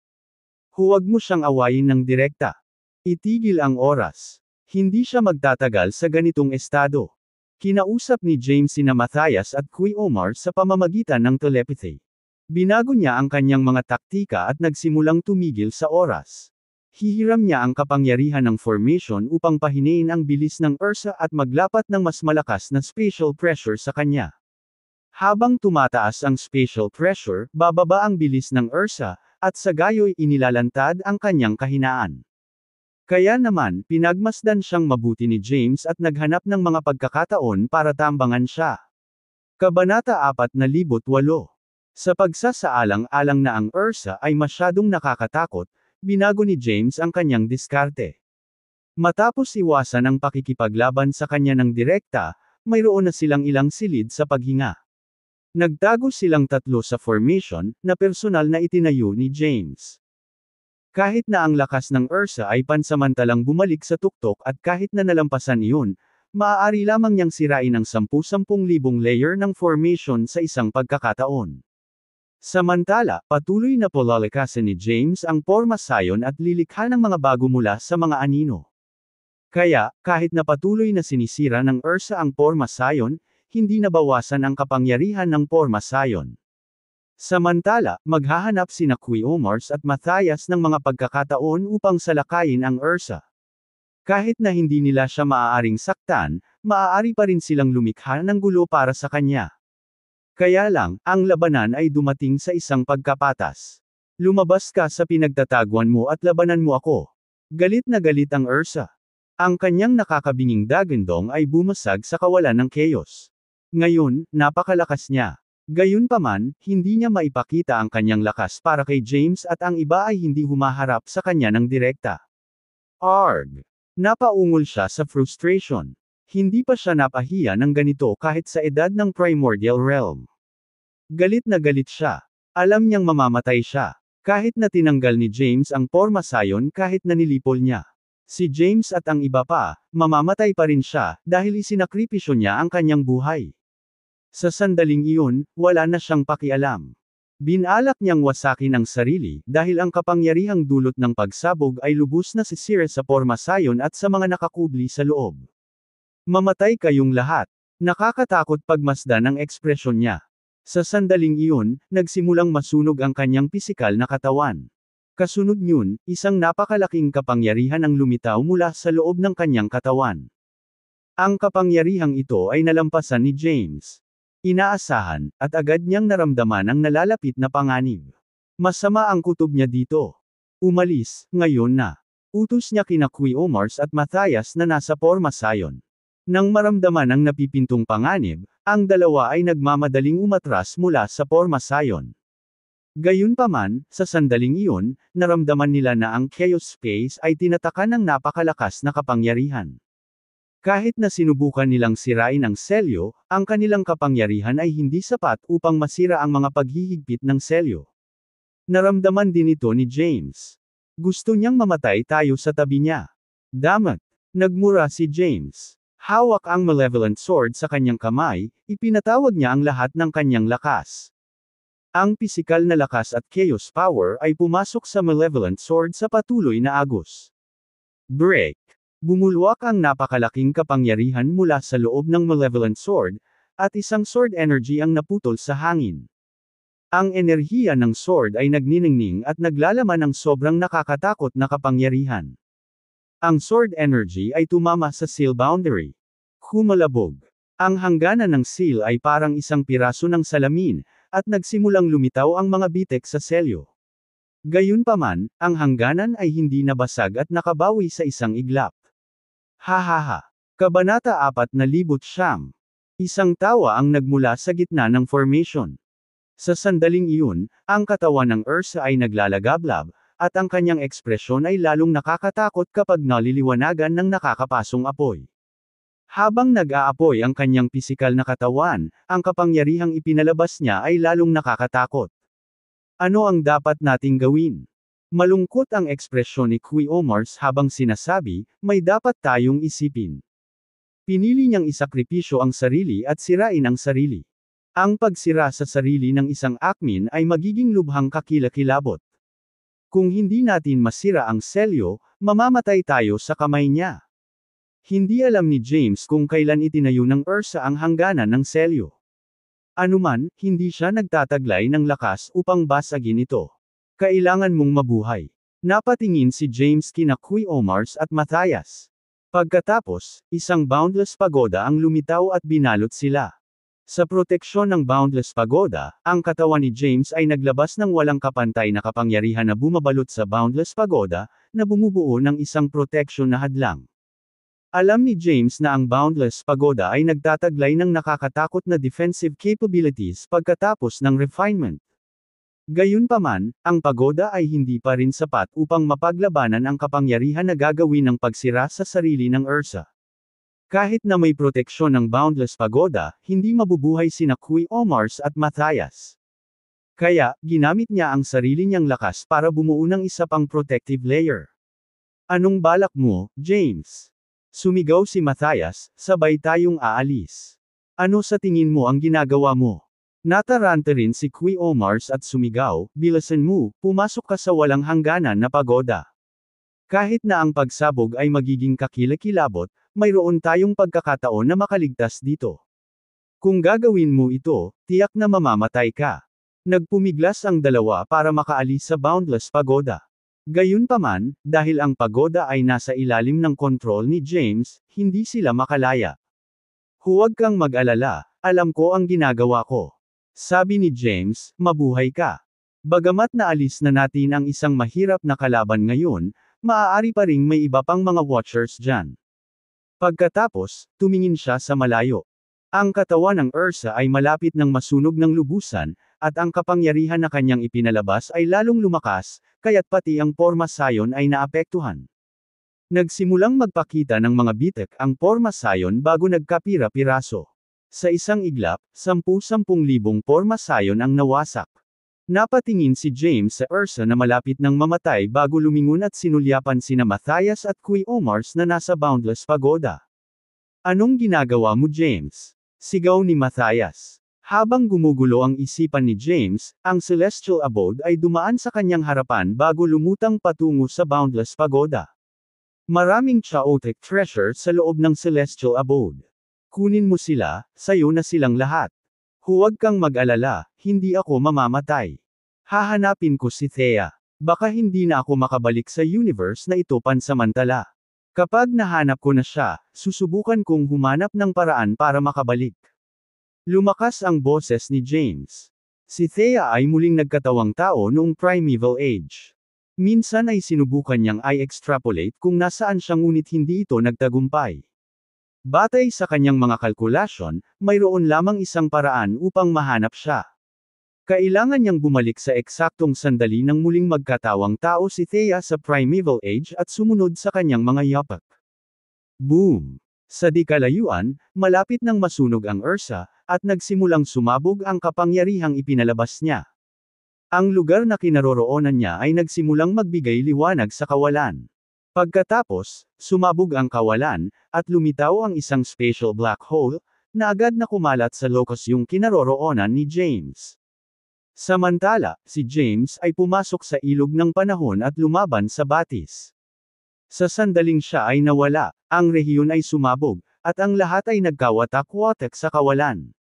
Huwag mo siyang awayin ng direkta. Itigil ang oras. Hindi siya magtatagal sa ganitong estado. Kinausap ni James sina Matthias at Qui-O-Mars sa pamamagitan ng telepathy. Binago niya ang kanyang mga taktika at nagsimulang tumigil sa oras. Hihiram niya ang kapangyarihan ng formation upang pahinain ang bilis ng Ursa at maglapat ng mas malakas na spatial pressure sa kanya. Habang tumataas ang spatial pressure, bababa ang bilis ng Ursa, at sa gayo'y inilalantad ang kanyang kahinaan. Kaya naman, pinagmasdan siyang mabuti ni James at naghanap ng mga pagkakataon para tambangan siya. Kabanata 4,008. Sa pagsasaalang-alang na ang Ursa ay masyadong nakakatakot, binago ni James ang kanyang diskarte. Matapos iwasan ang pakikipaglaban sa kanya ng direkta, mayroon na silang ilang silid sa paghinga. Nagtago silang tatlo sa formation, na personal na itinayo ni James. Kahit na ang lakas ng Ursa ay pansamantalang bumalik sa tuktok at kahit na nalampasan iyon, maaari lamang niyang sirain ang 10,000 layer ng formation sa isang pagkakataon. Samantala, patuloy na palalakasin ni James ang Porma Scion at lilikha ng mga bago mula sa mga anino. Kaya, kahit na patuloy na sinisira ng Ursa ang Porma Scion, hindi nabawasan ang kapangyarihan ng Porma Scion. Samantala, maghahanap sina Qui-Omars at Matthias ng mga pagkakataon upang salakayin ang Ursa. Kahit na hindi nila siya maaaring saktan, maaari pa rin silang lumikha ng gulo para sa kanya. Kaya lang, ang labanan ay dumating sa isang pagkapatas. Lumabas ka sa pinagtataguan mo at labanan mo ako. Galit na galit ang Ursa. Ang kanyang nakakabinging dagandong ay bumasag sa kawalan ng chaos. Ngayon, napakalakas niya. Gayunpaman, hindi niya maipakita ang kanyang lakas para kay James at ang iba ay hindi humaharap sa kanya ng direkta. Arg! Napaungol siya sa frustration. Hindi pa siya napahiya ng ganito kahit sa edad ng Primordial Realm. Galit na galit siya. Alam niyang mamamatay siya. Kahit na tinanggal ni James ang Porma Scion kahit na nilipol niya. Si James at ang iba pa, mamamatay pa rin siya, dahil isinakripisyo niya ang kanyang buhay. Sa sandaling iyon, wala na siyang pakialam. Binalak niyang wasakin ang sarili, dahil ang kapangyarihang dulot ng pagsabog ay lubos na sisira sa Porma Scion at sa mga nakakubli sa loob. Mamatay kayong lahat. Nakakatakot pagmasdan ang ekspresyon niya. Sa sandaling iyon, nagsimulang masunog ang kanyang pisikal na katawan. Kasunod niyon, isang napakalaking kapangyarihan ang lumitaw mula sa loob ng kanyang katawan. Ang kapangyarihang ito ay nalampasan ni James. Inaasahan, at agad niyang naramdaman ang nalalapit na panganib. Masama ang kutob niya dito. Umalis, ngayon na. Utos niya kina Qui-Omars at Matthias na nasa Porma Scion. Nang maramdaman ang napipintong panganib, ang dalawa ay nagmamadaling umatras mula sa Porma Scion. Gayunpaman, sa sandaling iyon, naramdaman nila na ang Chaos Space ay tinatakan ng napakalakas na kapangyarihan. Kahit na sinubukan nilang sirain ang selyo, ang kanilang kapangyarihan ay hindi sapat upang masira ang mga paghihigpit ng selyo. Naramdaman din ito ni James. Gusto niyang mamatay tayo sa tabi niya. Damat! Nagmura si James. Hawak ang malevolent sword sa kanyang kamay, ipinatawag niya ang lahat ng kanyang lakas. Ang pisikal na lakas at chaos power ay pumasok sa malevolent sword sa patuloy na agos. Break! Bumulwak ang napakalaking kapangyarihan mula sa loob ng malevolent sword, at isang sword energy ang naputol sa hangin. Ang enerhiya ng sword ay nagniningning at naglalaman ng sobrang nakakatakot na kapangyarihan. Ang sword energy ay tumama sa seal boundary. Humalabog. Ang hangganan ng seal ay parang isang piraso ng salamin, at nagsimulang lumitaw ang mga bitek sa selyo. Gayunpaman, ang hangganan ay hindi nabasag at nakabawi sa isang iglap. Hahaha. Kabanata 4,900. Isang tawa ang nagmula sa gitna ng formation. Sa sandaling iyon, ang katawan ng Ursa ay naglalagablab, at ang kanyang ekspresyon ay lalong nakakatakot kapag naliliwanagan ng nakakapasong apoy. Habang nag-aapoy ang kanyang pisikal na katawan, ang kapangyarihang ipinalabas niya ay lalong nakakatakot. Ano ang dapat nating gawin? Malungkot ang ekspresyon ni Qui-Omars habang sinasabi, may dapat tayong isipin. Pinili niyang isakripisyo ang sarili at sirain ang sarili. Ang pagsira sa sarili ng isang akmin ay magiging lubhang kakilakilabot. Kung hindi natin masira ang selyo, mamamatay tayo sa kamay niya. Hindi alam ni James kung kailan itinayo ng Ursa ang hangganan ng selyo. Anuman, hindi siya nagtataglay ng lakas upang basagin ito. Kailangan mong mabuhay. Napatingin si James kina Qui-Omars at Matthias. Pagkatapos, isang boundless pagoda ang lumitaw at binalot sila. Sa proteksyon ng boundless pagoda, ang katawan ni James ay naglabas ng walang kapantay na kapangyarihan na bumabalot sa boundless pagoda, na bumubuo ng isang proteksyon na hadlang. Alam ni James na ang boundless pagoda ay nagtataglay ng nakakatakot na defensive capabilities pagkatapos ng refinement. Gayunpaman, ang pagoda ay hindi pa rin sapat upang mapaglabanan ang kapangyarihan na gagawin ng pagsira sa sarili ng Ursa. Kahit na may proteksyon ng Boundless Pagoda, hindi mabubuhay sina Kui Omars at Matthias. Kaya, ginamit niya ang sarili niyang lakas para bumuo ng isa pang protective layer. Anong balak mo, James? Sumigaw si Matthias, sabay tayong aalis. Ano sa tingin mo ang ginagawa mo? Nataranta rin si Kui Omars at sumigaw, bilisan mo, pumasok ka sa walang hangganan na pagoda. Kahit na ang pagsabog ay magiging kakilakilabot, mayroon tayong pagkakataon na makaligtas dito. Kung gagawin mo ito, tiyak na mamamatay ka. Nagpumiglas ang dalawa para makaalis sa Boundless Pagoda. Gayunpaman, dahil ang pagoda ay nasa ilalim ng kontrol ni James, hindi sila makalaya. Huwag kang mag-alala, alam ko ang ginagawa ko. Sabi ni James, mabuhay ka. Bagamat naalis na natin ang isang mahirap na kalaban ngayon, maaari pa ring may iba pang mga watchers dyan. Pagkatapos, tumingin siya sa malayo. Ang katawan ng Ursa ay malapit ng masunog ng lubusan, at ang kapangyarihan na kanyang ipinalabas ay lalong lumakas, kaya't pati ang Porma Sion ay naapektuhan. Nagsimulang magpakita ng mga bitek ang Porma Sion bago nagkapira-piraso. Sa isang iglap, 10,000 Porma Sion ang nawasak. Napatingin si James sa Ursa na malapit ng mamatay bago lumingon at sinulyapan sina Matthias at Kui Omars na nasa Boundless Pagoda. Anong ginagawa mo, James? Sigaw ni Matthias. Habang gumugulo ang isipan ni James, ang Celestial Abode ay dumaan sa kanyang harapan bago lumutang patungo sa Boundless Pagoda. Maraming chaotic treasure sa loob ng Celestial Abode. Kunin mo sila, sayo na silang lahat. Huwag kang mag-alala, hindi ako mamamatay. Hahanapin ko si Thea. Baka hindi na ako makabalik sa universe na ito pansamantala. Kapag nahanap ko na siya, susubukan kong humanap ng paraan para makabalik. Lumakas ang boses ni James. Si Thea ay muling nagkatawang tao noong Primeval Age. Minsan ay sinubukan niyang i-extrapolate kung nasaan siya ngunit hindi ito nagtagumpay. Batay sa kanyang mga kalkulasyon, mayroon lamang isang paraan upang mahanap siya. Kailangan niyang bumalik sa eksaktong sandali nang muling magkatawang tao si Thea sa Primeval Age at sumunod sa kanyang mga yapak. Boom! Sa di kalayuan, malapit nang masunog ang Ursa, at nagsimulang sumabog ang kapangyarihang ipinalabas niya. Ang lugar na kinaroroonan niya ay nagsimulang magbigay liwanag sa kawalan. Pagkatapos, sumabog ang kawalan, at lumitaw ang isang spatial black hole, na agad na kumalat sa locus yung kinaroroonan ni James. Samantala, si James ay pumasok sa ilog ng panahon at lumaban sa batis. Sa sandaling siya ay nawala, ang rehiyon ay sumabog, at ang lahat ay nagkawatak-watak sa kawalan.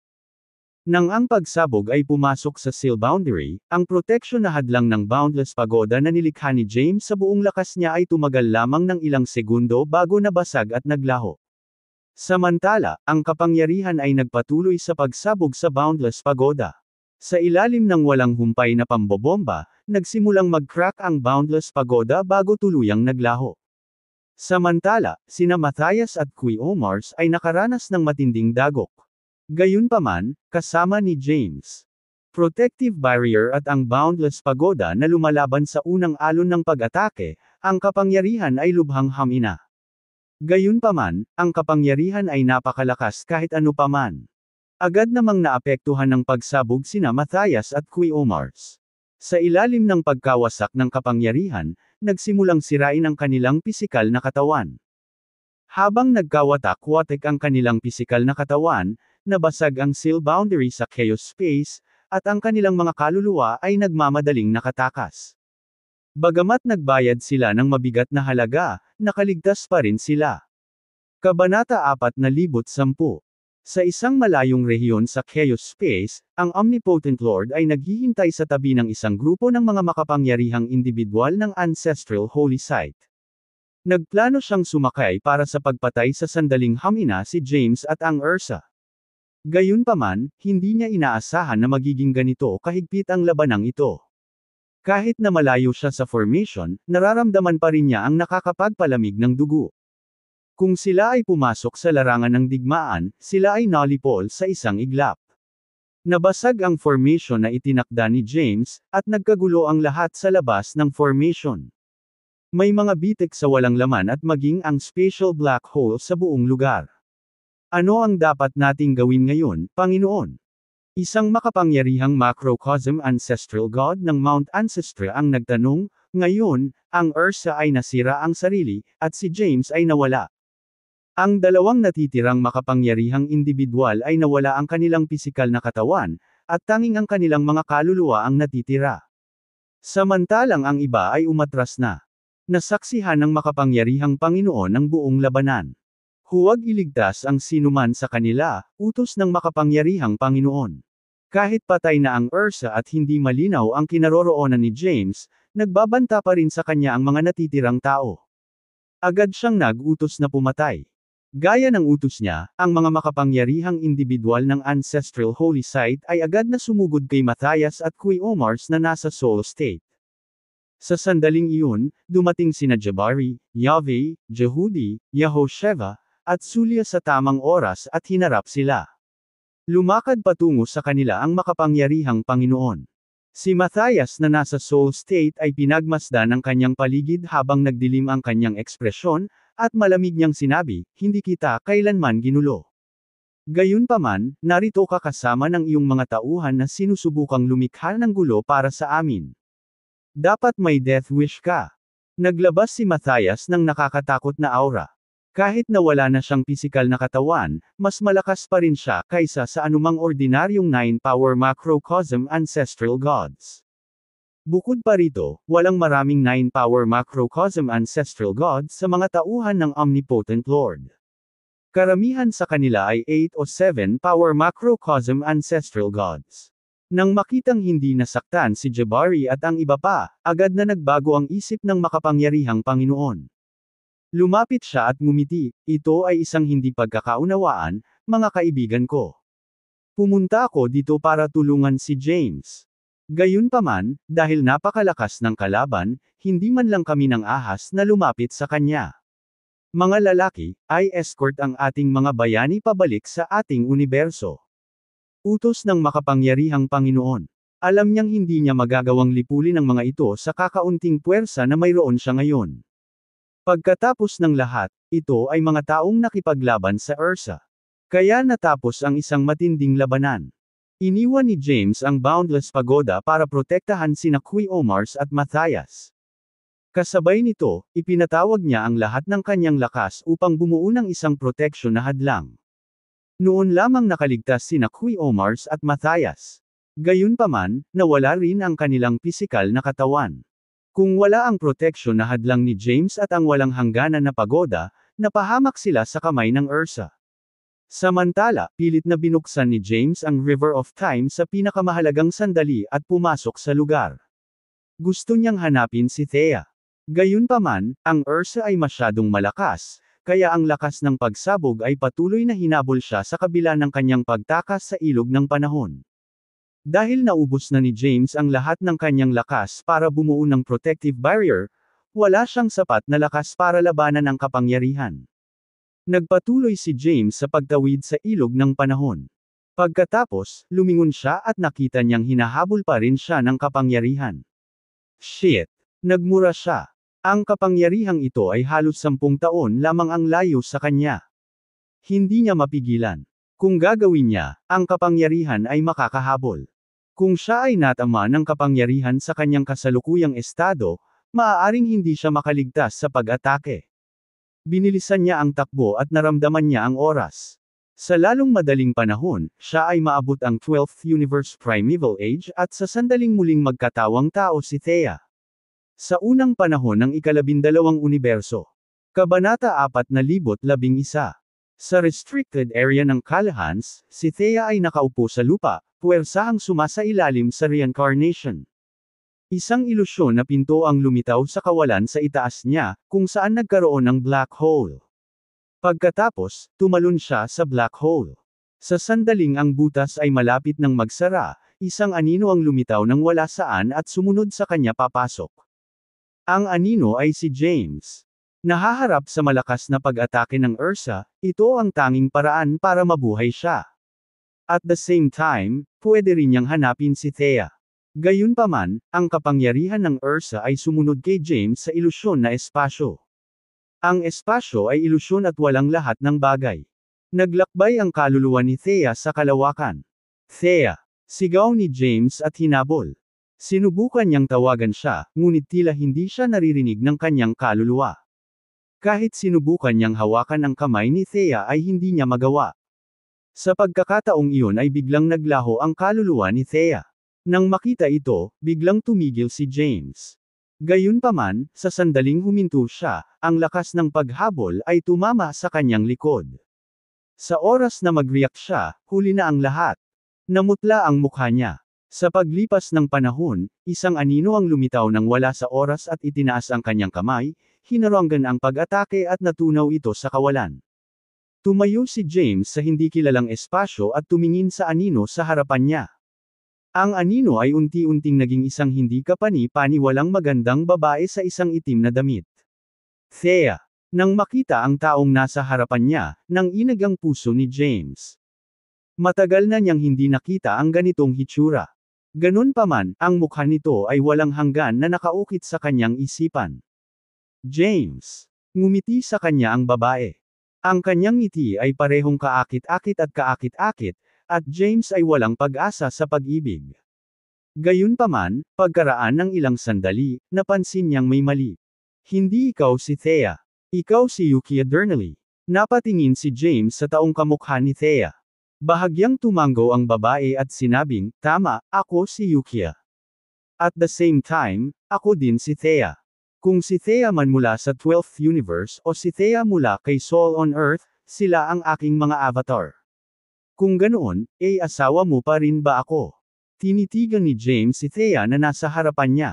Nang ang pagsabog ay pumasok sa seal boundary, ang proteksyon na hadlang ng Boundless Pagoda na nilikha ni James sa buong lakas niya ay tumagal lamang ng ilang segundo bago nabasag at naglaho. Samantala, ang kapangyarihan ay nagpatuloy sa pagsabog sa Boundless Pagoda. Sa ilalim ng walang humpay na pambobomba, nagsimulang mag-crack ang Boundless Pagoda bago tuluyang naglaho. Samantala, sina Matthias at Kui Omars ay nakaranas ng matinding dagok. Gayunpaman, kasama ni James. Protective barrier at ang Boundless Pagoda na lumalaban sa unang alon ng pag-atake, ang kapangyarihan ay lubhang hamina. Gayunpaman, ang kapangyarihan ay napakalakas kahit ano paman. Agad namang naapektuhan ng pagsabog sina Matthias at Kui Omars. Sa ilalim ng pagkawasak ng kapangyarihan, nagsimulang sirain ang kanilang pisikal na katawan. Habang nagkawatak-watak ang kanilang pisikal na katawan, nabasag ang seal boundary sa chaos space, at ang kanilang mga kaluluwa ay nagmamadaling nakatakas. Bagamat nagbayad sila ng mabigat na halaga, nakaligtas pa rin sila. Kabanata 410. Sa isang malayong rehiyon sa chaos space, ang Omnipotent Lord ay naghihintay sa tabi ng isang grupo ng mga makapangyarihang individual ng Ancestral Holy Site. Nagplano siyang sumakay para sa pagpatay sa sandaling hamina si James at ang Ursa. Gayunpaman, hindi niya inaasahan na magiging ganito kahigpit ang labanang ito. Kahit na malayo siya sa formation, nararamdaman pa rin niya ang nakakapagpalamig ng dugo. Kung sila ay pumasok sa larangan ng digmaan, sila ay nalipol sa isang iglap. Nabasag ang formation na itinakda ni James, at nagkagulo ang lahat sa labas ng formation. May mga bitik sa walang laman at maging ang spatial black hole sa buong lugar. Ano ang dapat nating gawin ngayon, Panginoon? Isang makapangyarihang macrocosm ancestral god ng Mount Ancestra ang nagtanong. Ngayon, ang Ursa ay nasira ang sarili, at si James ay nawala. Ang dalawang natitirang makapangyarihang individual ay nawala ang kanilang pisikal na katawan, at tanging ang kanilang mga kaluluwa ang natitira. Samantalang ang iba ay umatras na. Nasaksihan ng makapangyarihang Panginoon ang buong labanan. Huwag iligtas ang sinuman sa kanila, utos ng makapangyarihang Panginoon. Kahit patay na ang Ursa at hindi malinaw ang kinaroroonan ni James, nagbabanta pa rin sa kanya ang mga natitirang tao. Agad siyang nag-utos na pumatay. Gaya ng utos niya, ang mga makapangyarihang individual ng Ancestral Holy Site ay agad na sumugod kay Matthias at Kuya Omars na nasa soul state. Sa sandaling iyon, dumating sina Jabari, Yahweh, Jehudi, Yehosheva, at Sulia sa tamang oras at hinarap sila. Lumakad patungo sa kanila ang makapangyarihang Panginoon. Si Matthias na nasa soul state ay pinagmasdan ng kanyang paligid habang nagdilim ang kanyang ekspresyon, at malamig niyang sinabi, "Hindi kita kailanman ginulo. Gayunpaman, narito ka kasama ng iyong mga tauhan na sinusubukang lumikha ng gulo para sa amin. Dapat may death wish ka." Naglabas si Matthias ng nakakatakot na aura. Kahit na wala na siyang pisikal na katawan, mas malakas pa rin siya kaysa sa anumang ordinaryong 9-power macrocosm ancestral gods. Bukod pa rito, walang maraming 9-power macrocosm ancestral gods sa mga tauhan ng Omnipotent Lord. Karamihan sa kanila ay 8 o 7-power macrocosm ancestral gods. Nang makitang hindi nasaktan si Jabari at ang iba pa, agad na nagbago ang isip ng makapangyarihang Panginoon. Lumapit siya at ngumiti, "Ito ay isang hindi pagkakaunawaan, mga kaibigan ko. Pumunta ako dito para tulungan si James. Gayunpaman, dahil napakalakas ng kalaban, hindi man lang kami ng ahas na lumapit sa kanya. Mga lalaki, ay escort ang ating mga bayani pabalik sa ating universo." Utos ng makapangyarihang Panginoon. Alam niyang hindi niya magagawang lipulin ang mga ito sa kakaunting puwersa na mayroon siya ngayon. Pagkatapos ng lahat, ito ay mga taong nakipaglaban sa Ursa. Kaya natapos ang isang matinding labanan. Iniwan ni James ang Boundless Pagoda para protektahan sina Kuya Omars at Matthias. Kasabay nito, ipinatawag niya ang lahat ng kanyang lakas upang bumuo ng isang proteksyon na hadlang. Noon lamang nakaligtas sina Kuya Omars at Matthias. Gayunpaman, nawala rin ang kanilang pisikal na katawan. Kung wala ang proteksyon na hadlang ni James at ang walang hangganan na pagoda, napahamak sila sa kamay ng Ursa. Samantala, pilit na binuksan ni James ang River of Time sa pinakamahalagang sandali at pumasok sa lugar. Gusto niyang hanapin si Thea. Gayunpaman, ang Ursa ay masyadong malakas, kaya ang lakas ng pagsabog ay patuloy na hinabol siya sa kabila ng kanyang pagtakas sa ilog ng panahon. Dahil naubos na ni James ang lahat ng kanyang lakas para bumuo ng protective barrier, wala siyang sapat na lakas para labanan ang kapangyarihan. Nagpatuloy si James sa pagtawid sa ilog ng panahon. Pagkatapos, lumingon siya at nakita niyang hinahabol pa rin siya ng kapangyarihan. Shit! Nagmura siya. Ang kapangyarihang ito ay halos 10 taon lamang ang layo sa kanya. Hindi niya mapigilan. Kung gagawin niya, ang kapangyarihan ay makakahabol. Kung siya ay natama ng kapangyarihan sa kanyang kasalukuyang estado, maaaring hindi siya makaligtas sa pag-atake. Binilisan niya ang takbo at naramdaman niya ang oras. Sa lalong madaling panahon, siya ay maabot ang 12th Universe Primeval Age at sa sandaling muling magkatawang tao si Thea. Sa unang panahon ng ika-12 universo. Kabanata 4011. Sa restricted area ng Kalahans, si Thea ay nakaupo sa lupa, puwersahang sumasailalim sa reincarnation. Isang ilusyon na pinto ang lumitaw sa kawalan sa itaas niya, kung saan nagkaroon ng black hole. Pagkatapos, tumalon siya sa black hole. Sa sandaling ang butas ay malapit ng magsara, isang anino ang lumitaw ng wala saan at sumunod sa kanya papasok. Ang anino ay si James. Nahaharap sa malakas na pag-atake ng Ursa, ito ang tanging paraan para mabuhay siya. At the same time, pwede rin niyang hanapin si Thea. Gayunpaman, ang kapangyarihan ng Ursa ay sumunod kay James sa ilusyon na espasyo. Ang espasyo ay ilusyon at walang lahat ng bagay. Naglakbay ang kaluluwa ni Thea sa kalawakan. Thea! Sigaw ni James at hinabol. Sinubukan niyang tawagan siya, ngunit tila hindi siya naririnig ng kanyang kaluluwa. Kahit sinubukan niyang hawakan ang kamay ni Thea ay hindi niya magawa. Sa pagkakataong iyon ay biglang naglaho ang kaluluwa ni Thea. Nang makita ito, biglang tumigil si James. Gayunpaman, sa sandaling huminto siya, ang lakas ng paghabol ay tumama sa kanyang likod. Sa oras na mag-react siya, huli na ang lahat. Namutla ang mukha niya. Sa paglipas ng panahon, isang anino ang lumitaw nang wala sa oras at itinaas ang kanyang kamay, hinaranggan ang pag-atake at natunaw ito sa kawalan. Tumayo si James sa hindi kilalang espasyo at tumingin sa anino sa harapan niya. Ang anino ay unti-unting naging isang hindi kapani-paniwalang magandang babae sa isang itim na damit. Thea. Nang makita ang taong nasa harapan niya, nanginag ang puso ni James. Matagal na niyang hindi nakita ang ganitong hitsura. Ganun pa man, ang mukha nito ay walang hanggan na nakaukit sa kanyang isipan. James. Ngumiti sa kanya ang babae. Ang kanyang ngiti ay parehong kaakit-akit at kaakit-akit, at James ay walang pag-asa sa pag-ibig. Gayunpaman, pagkaraan ng ilang sandali, napansin niyang may mali. Hindi ikaw si Thea. Ikaw si Yuki Adernally. Napatingin si James sa taong kamukha ni Thea. Bahagyang tumango ang babae at sinabing, tama, ako si Yuki. At the same time, ako din si Thea. Kung si Thea man mula sa 12th universe o si Thea mula kay Soul on Earth, sila ang aking mga avatar. Kung ganoon, asawa mo pa rin ba ako? Tinitigan ni James si Thea na nasa harapan niya.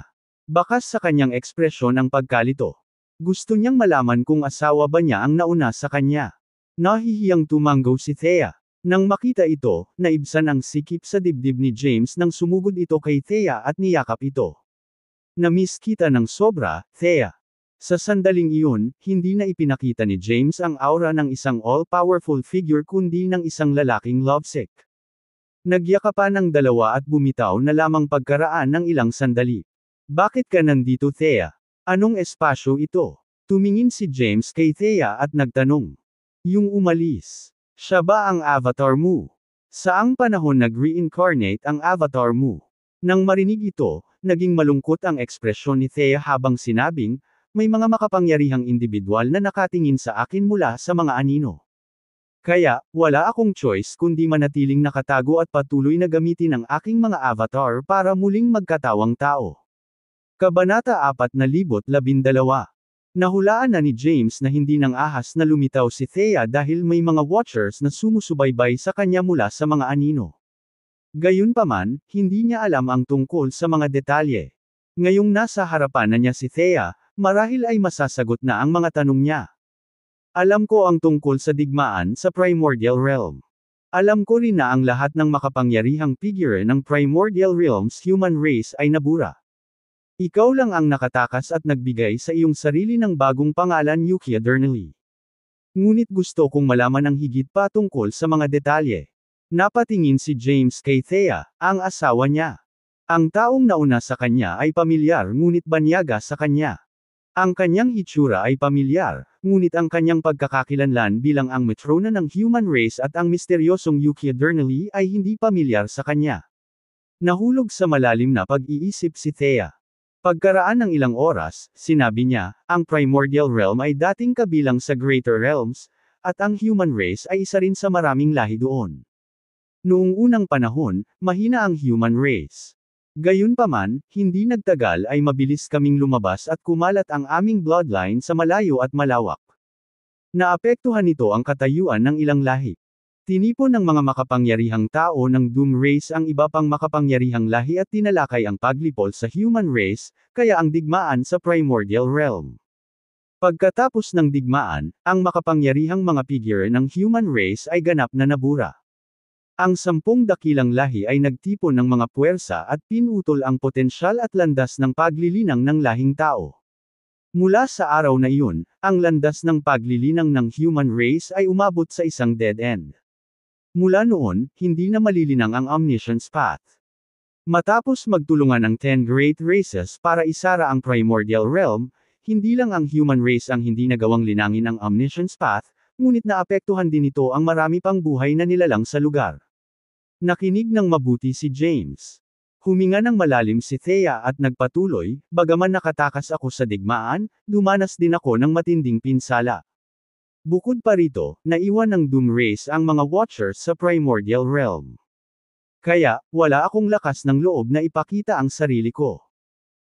Bakas sa kanyang ekspresyon ang pagkalito. Gusto niyang malaman kung asawa ba niya ang nauna sa kanya. Nahihiyang tumango si Thea. Nang makita ito, naibsan ang sikip sa dibdib ni James nang sumugod ito kay Thea at niyakap ito. Namiss kita ng sobra, Thea. Sa sandaling iyon, hindi na ipinakita ni James ang aura ng isang all-powerful figure kundi ng isang lalaking lovesick. Nagyakapan ang dalawa at bumitaw na lamang pagkaraan ng ilang sandali. Bakit ka nandito, Thea? Anong espasyo ito? Tumingin si James kay Thea at nagtanong. Yung umalis. Siya ba ang avatar mo? Saang panahon nag-reincarnate ang avatar mo? Nang marinig ito, naging malungkot ang ekspresyon ni Thea habang sinabing, may mga makapangyarihang individual na nakatingin sa akin mula sa mga anino. Kaya, wala akong choice kundi manatiling nakatago at patuloy na gamitin ang aking mga avatar para muling magkatawang tao. Kabanata 4,012. Nahulaan na ni James na hindi nang ahas na lumitaw si Thea dahil may mga watchers na sumusubaybay sa kanya mula sa mga anino. Gayunpaman, hindi niya alam ang tungkol sa mga detalye. Ngayong nasa harapan na niya si Thea, marahil ay masasagot na ang mga tanong niya. Alam ko ang tungkol sa digmaan sa Primordial Realm. Alam ko rin na ang lahat ng makapangyarihang figure ng Primordial Realm's human race ay nabura. Ikaw lang ang nakatakas at nagbigay sa iyong sarili ng bagong pangalan Yuki Adernally. Ngunit gusto kong malaman ang higit pa tungkol sa mga detalye. Napatingin si James kay Thea, ang asawa niya. Ang taong nauna sa kanya ay pamilyar ngunit banyaga sa kanya. Ang kanyang hitsura ay pamilyar, ngunit ang kanyang pagkakakilanlan bilang ang matrona ng human race at ang misteryosong Yuki Adernally ay hindi pamilyar sa kanya. Nahulog sa malalim na pag-iisip si Thea. Pagkaraan ng ilang oras, sinabi niya, ang Primordial Realm ay dating kabilang sa Greater Realms, at ang human race ay isa rin sa maraming lahi doon. Noong unang panahon, mahina ang human race. Gayunpaman, hindi nagtagal ay mabilis kaming lumabas at kumalat ang aming bloodline sa malayo at malawak. Naapektuhan nito ang katayuan ng ilang lahi. Tinipon ng mga makapangyarihang tao ng Doom Race ang iba pang makapangyarihang lahi at tinalakay ang paglipol sa human race, kaya ang digmaan sa Primordial Realm. Pagkatapos ng digmaan, ang makapangyarihang mga figure ng human race ay ganap na nabura. Ang 10 dakilang lahi ay nagtipon ng mga puwersa at pinutol ang potensyal at landas ng paglilinang ng lahing tao. Mula sa araw na iyon, ang landas ng paglilinang ng human race ay umabot sa isang dead end. Mula noon, hindi na malilinang ang Omniscience Path. Matapos magtulungan ang 10 great races para isara ang Primordial Realm, hindi lang ang human race ang hindi nagawang linangin ang Omniscience Path, ngunit naapektuhan din ito ang marami pang buhay na nilalang sa lugar. Nakinig ng mabuti si James. Huminga ng malalim si Thea at nagpatuloy, bagaman nakatakas ako sa digmaan, dumanas din ako ng matinding pinsala. Bukod pa rito, naiwan ng Doom Race ang mga Watchers sa Primordial Realm. Kaya, wala akong lakas ng loob na ipakita ang sarili ko.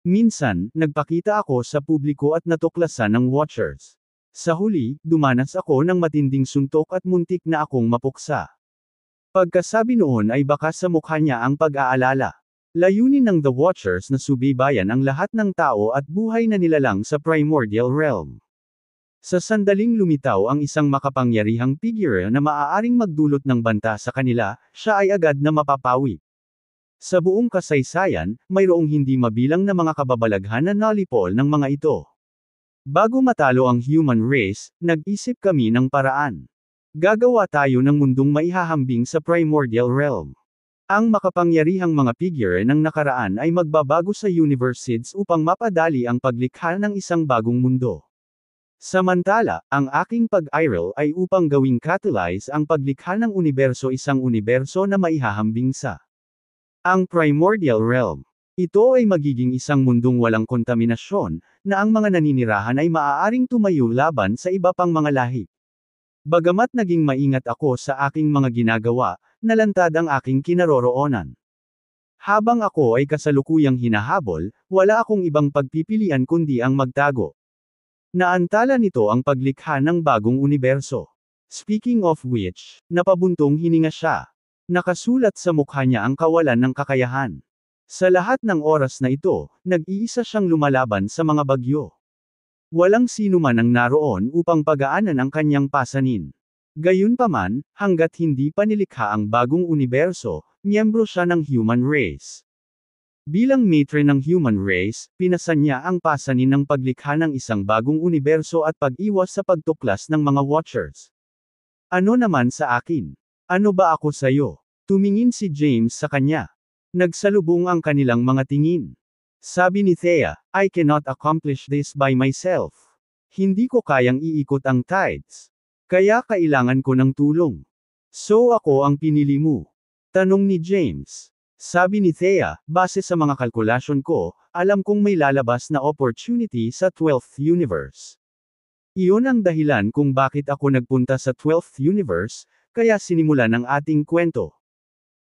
Minsan, nagpakita ako sa publiko at natuklasan ng Watchers. Sa huli, dumanas ako ng matinding suntok at muntik na akong mapuksa. Pagkasabi noon ay baka sa mukha niya ang pag-aalala. Layunin ng The Watchers na subaybayan ang lahat ng tao at buhay na nilalang sa Primordial Realm. Sa sandaling lumitaw ang isang makapangyarihang figure na maaaring magdulot ng banta sa kanila, siya ay agad na mapapawi. Sa buong kasaysayan, mayroong hindi mabilang na mga kababalaghan na nalipol ng mga ito. Bago matalo ang human race, nag-isip kami ng paraan. Gagawa tayo ng mundong maihahambing sa Primordial Realm. Ang makapangyarihang mga figure ng nakaraan ay magbabago sa universes upang mapadali ang paglikha ng isang bagong mundo. Samantala, ang aking pag-iral ay upang gawing catalyze ang paglikha ng universo, isang universo na maihahambing sa ang Primordial Realm. Ito ay magiging isang mundong walang kontaminasyon, na ang mga naninirahan ay maaaring tumayo laban sa iba pang mga lahi. Bagamat naging maingat ako sa aking mga ginagawa, nalantad ang aking kinaroroonan. Habang ako ay kasalukuyang hinahabol, wala akong ibang pagpipilian kundi ang magtago. Naantala nito ang paglikha ng bagong universo. Speaking of which, napabuntong hininga siya. Nakasulat sa mukha niya ang kawalan ng kakayahan. Sa lahat ng oras na ito, nag-iisa siyang lumalaban sa mga bagyo. Walang sino man ang naroon upang pagaanan ang kanyang pasanin. Gayunpaman, hanggat hindi pa nilikha ang bagong universo, miyembro siya ng human race. Bilang matre ng human race, pinasan niya ang pasanin ng paglikha ng isang bagong universo at pag-iwas sa pagtuklas ng mga Watchers. Ano naman sa akin? Ano ba ako sa'yo? Tumingin si James sa kanya. Nagsalubong ang kanilang mga tingin. Sabi ni Thea, I cannot accomplish this by myself. Hindi ko kayang iikot ang tides. Kaya kailangan ko ng tulong. So ako ang pinili mo? Tanong ni James. Sabi ni Thea, base sa mga kalkulasyon ko, alam kong may lalabas na opportunity sa 12th universe. Iyon ang dahilan kung bakit ako nagpunta sa 12th universe, kaya sinimulan ang ating kwento.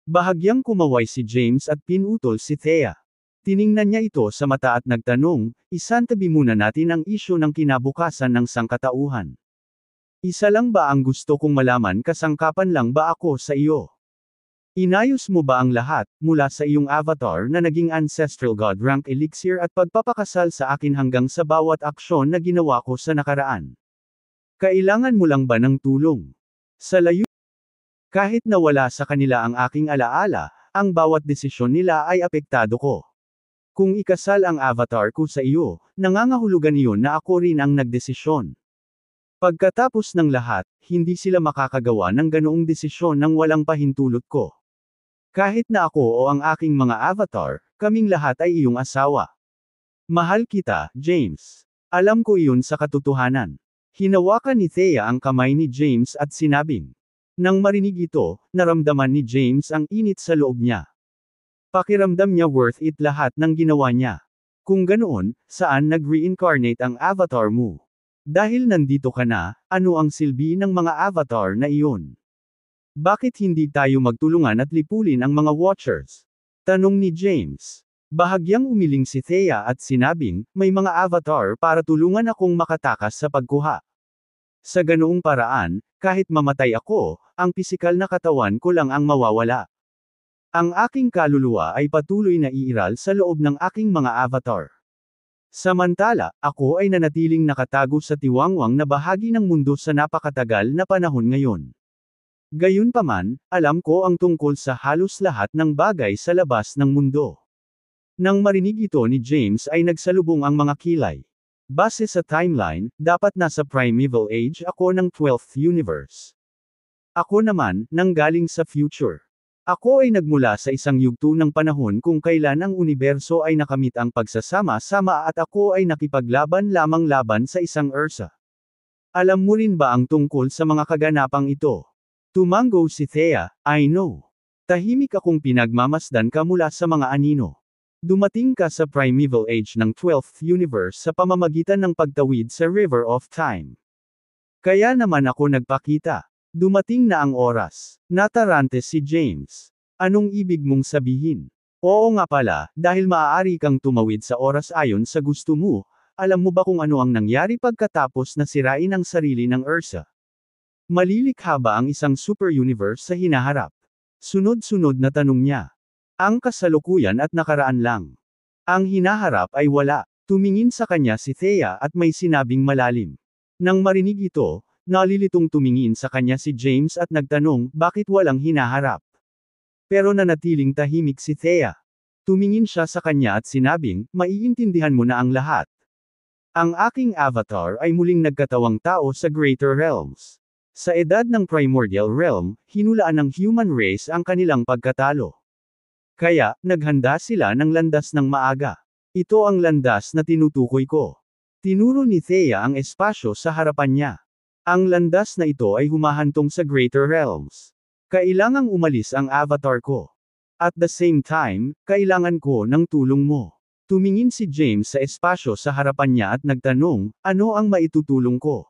Bahagyang kumaway si James at pinutol si Thea. Tiningnan niya ito sa mata at nagtanong, isantabi muna natin ang isyu ng kinabukasan ng sangkatauhan. Isa lang ba ang gusto kong malaman, kasangkapan lang ba ako sa iyo? Inayos mo ba ang lahat, mula sa iyong avatar na naging ancestral god rank elixir at pagpapakasal sa akin hanggang sa bawat aksyon na ginawa ko sa nakaraan? Kailangan mo lang ba ng tulong? Sa layo, kahit na wala sa kanila ang aking alaala, ang bawat desisyon nila ay apektado ko. Kung ikasal ang avatar ko sa iyo, nangangahulugan iyon na ako rin ang nagdesisyon. Pagkatapos ng lahat, hindi sila makakagawa ng ganoong desisyon nang walang pahintulot ko. Kahit na ako o ang aking mga avatar, kaming lahat ay iyong asawa. Mahal kita, James. Alam ko iyon sa katotohanan. Hinawakan ni Thea ang kamay ni James at sinabing. Nang marinig ito, naramdaman ni James ang init sa loob niya. Pakiramdam niya worth it lahat ng ginawa niya. Kung ganoon, saan nag-reincarnate ang avatar mo? Dahil nandito ka na, ano ang silbi ng mga avatar na iyon? Bakit hindi tayo magtulungan at lipulin ang mga Watchers? Tanong ni James. Bahagyang umiling si Thea at sinabing, may mga avatar para tulungan akong makatakas sa pagkuha. Sa ganoong paraan, kahit mamatay ako, ang pisikal na katawan ko lang ang mawawala. Ang aking kaluluwa ay patuloy na iiral sa loob ng aking mga avatar. Samantala, ako ay nanatiling nakatago sa tiwangwang na bahagi ng mundo sa napakatagal na panahon ngayon. Gayunpaman, alam ko ang tungkol sa halos lahat ng bagay sa labas ng mundo. Nang marinig ito ni James ay nagsalubong ang mga kilay. Base sa timeline, dapat nasa primeval age ako ng 12th universe. Ako naman, nanggaling sa future. Ako ay nagmula sa isang yugto ng panahon kung kailan ang universo ay nakamit ang pagsasama-sama at ako ay nakipaglaban lamang laban sa isang Ursa. Alam mo rin ba ang tungkol sa mga kaganapang ito? Tumango si Thea, I know. Tahimik akong pinagmamasdan ka mula sa mga anino. Dumating ka sa primeval age ng 12th universe sa pamamagitan ng pagtawid sa River of Time. Kaya naman ako nagpakita. Dumating na ang oras. Natarante si James. Anong ibig mong sabihin? Oo nga pala, dahil maaari kang tumawid sa oras ayon sa gusto mo, alam mo ba kung ano ang nangyari pagkatapos na sirain ang sarili ng Ursa? Malilikha ba ang isang super universe sa hinaharap? Sunod-sunod na tanong niya. Ang kasalukuyan at nakaraan lang. Ang hinaharap ay wala. Tumingin sa kanya si Thea at may sinabing malalim. Nang marinig ito, nalilitong tumingin sa kanya si James at nagtanong, bakit walang hinaharap? Pero nanatiling tahimik si Thea. Tumingin siya sa kanya at sinabing, maiintindihan mo na ang lahat. Ang aking avatar ay muling nagkatawang tao sa Greater Realms. Sa edad ng Primordial Realm, hinulaan ng human race ang kanilang pagkatalo. Kaya, naghanda sila ng landas ng maaga. Ito ang landas na tinutukoy ko. Tinuro ni Thea ang espasyo sa harapan niya. Ang landas na ito ay humahantong sa Greater Realms. Kailangang umalis ang avatar ko. At the same time, kailangan ko ng tulong mo. Tumingin si James sa espasyo sa harapan niya at nagtanong, ano ang maitutulong ko?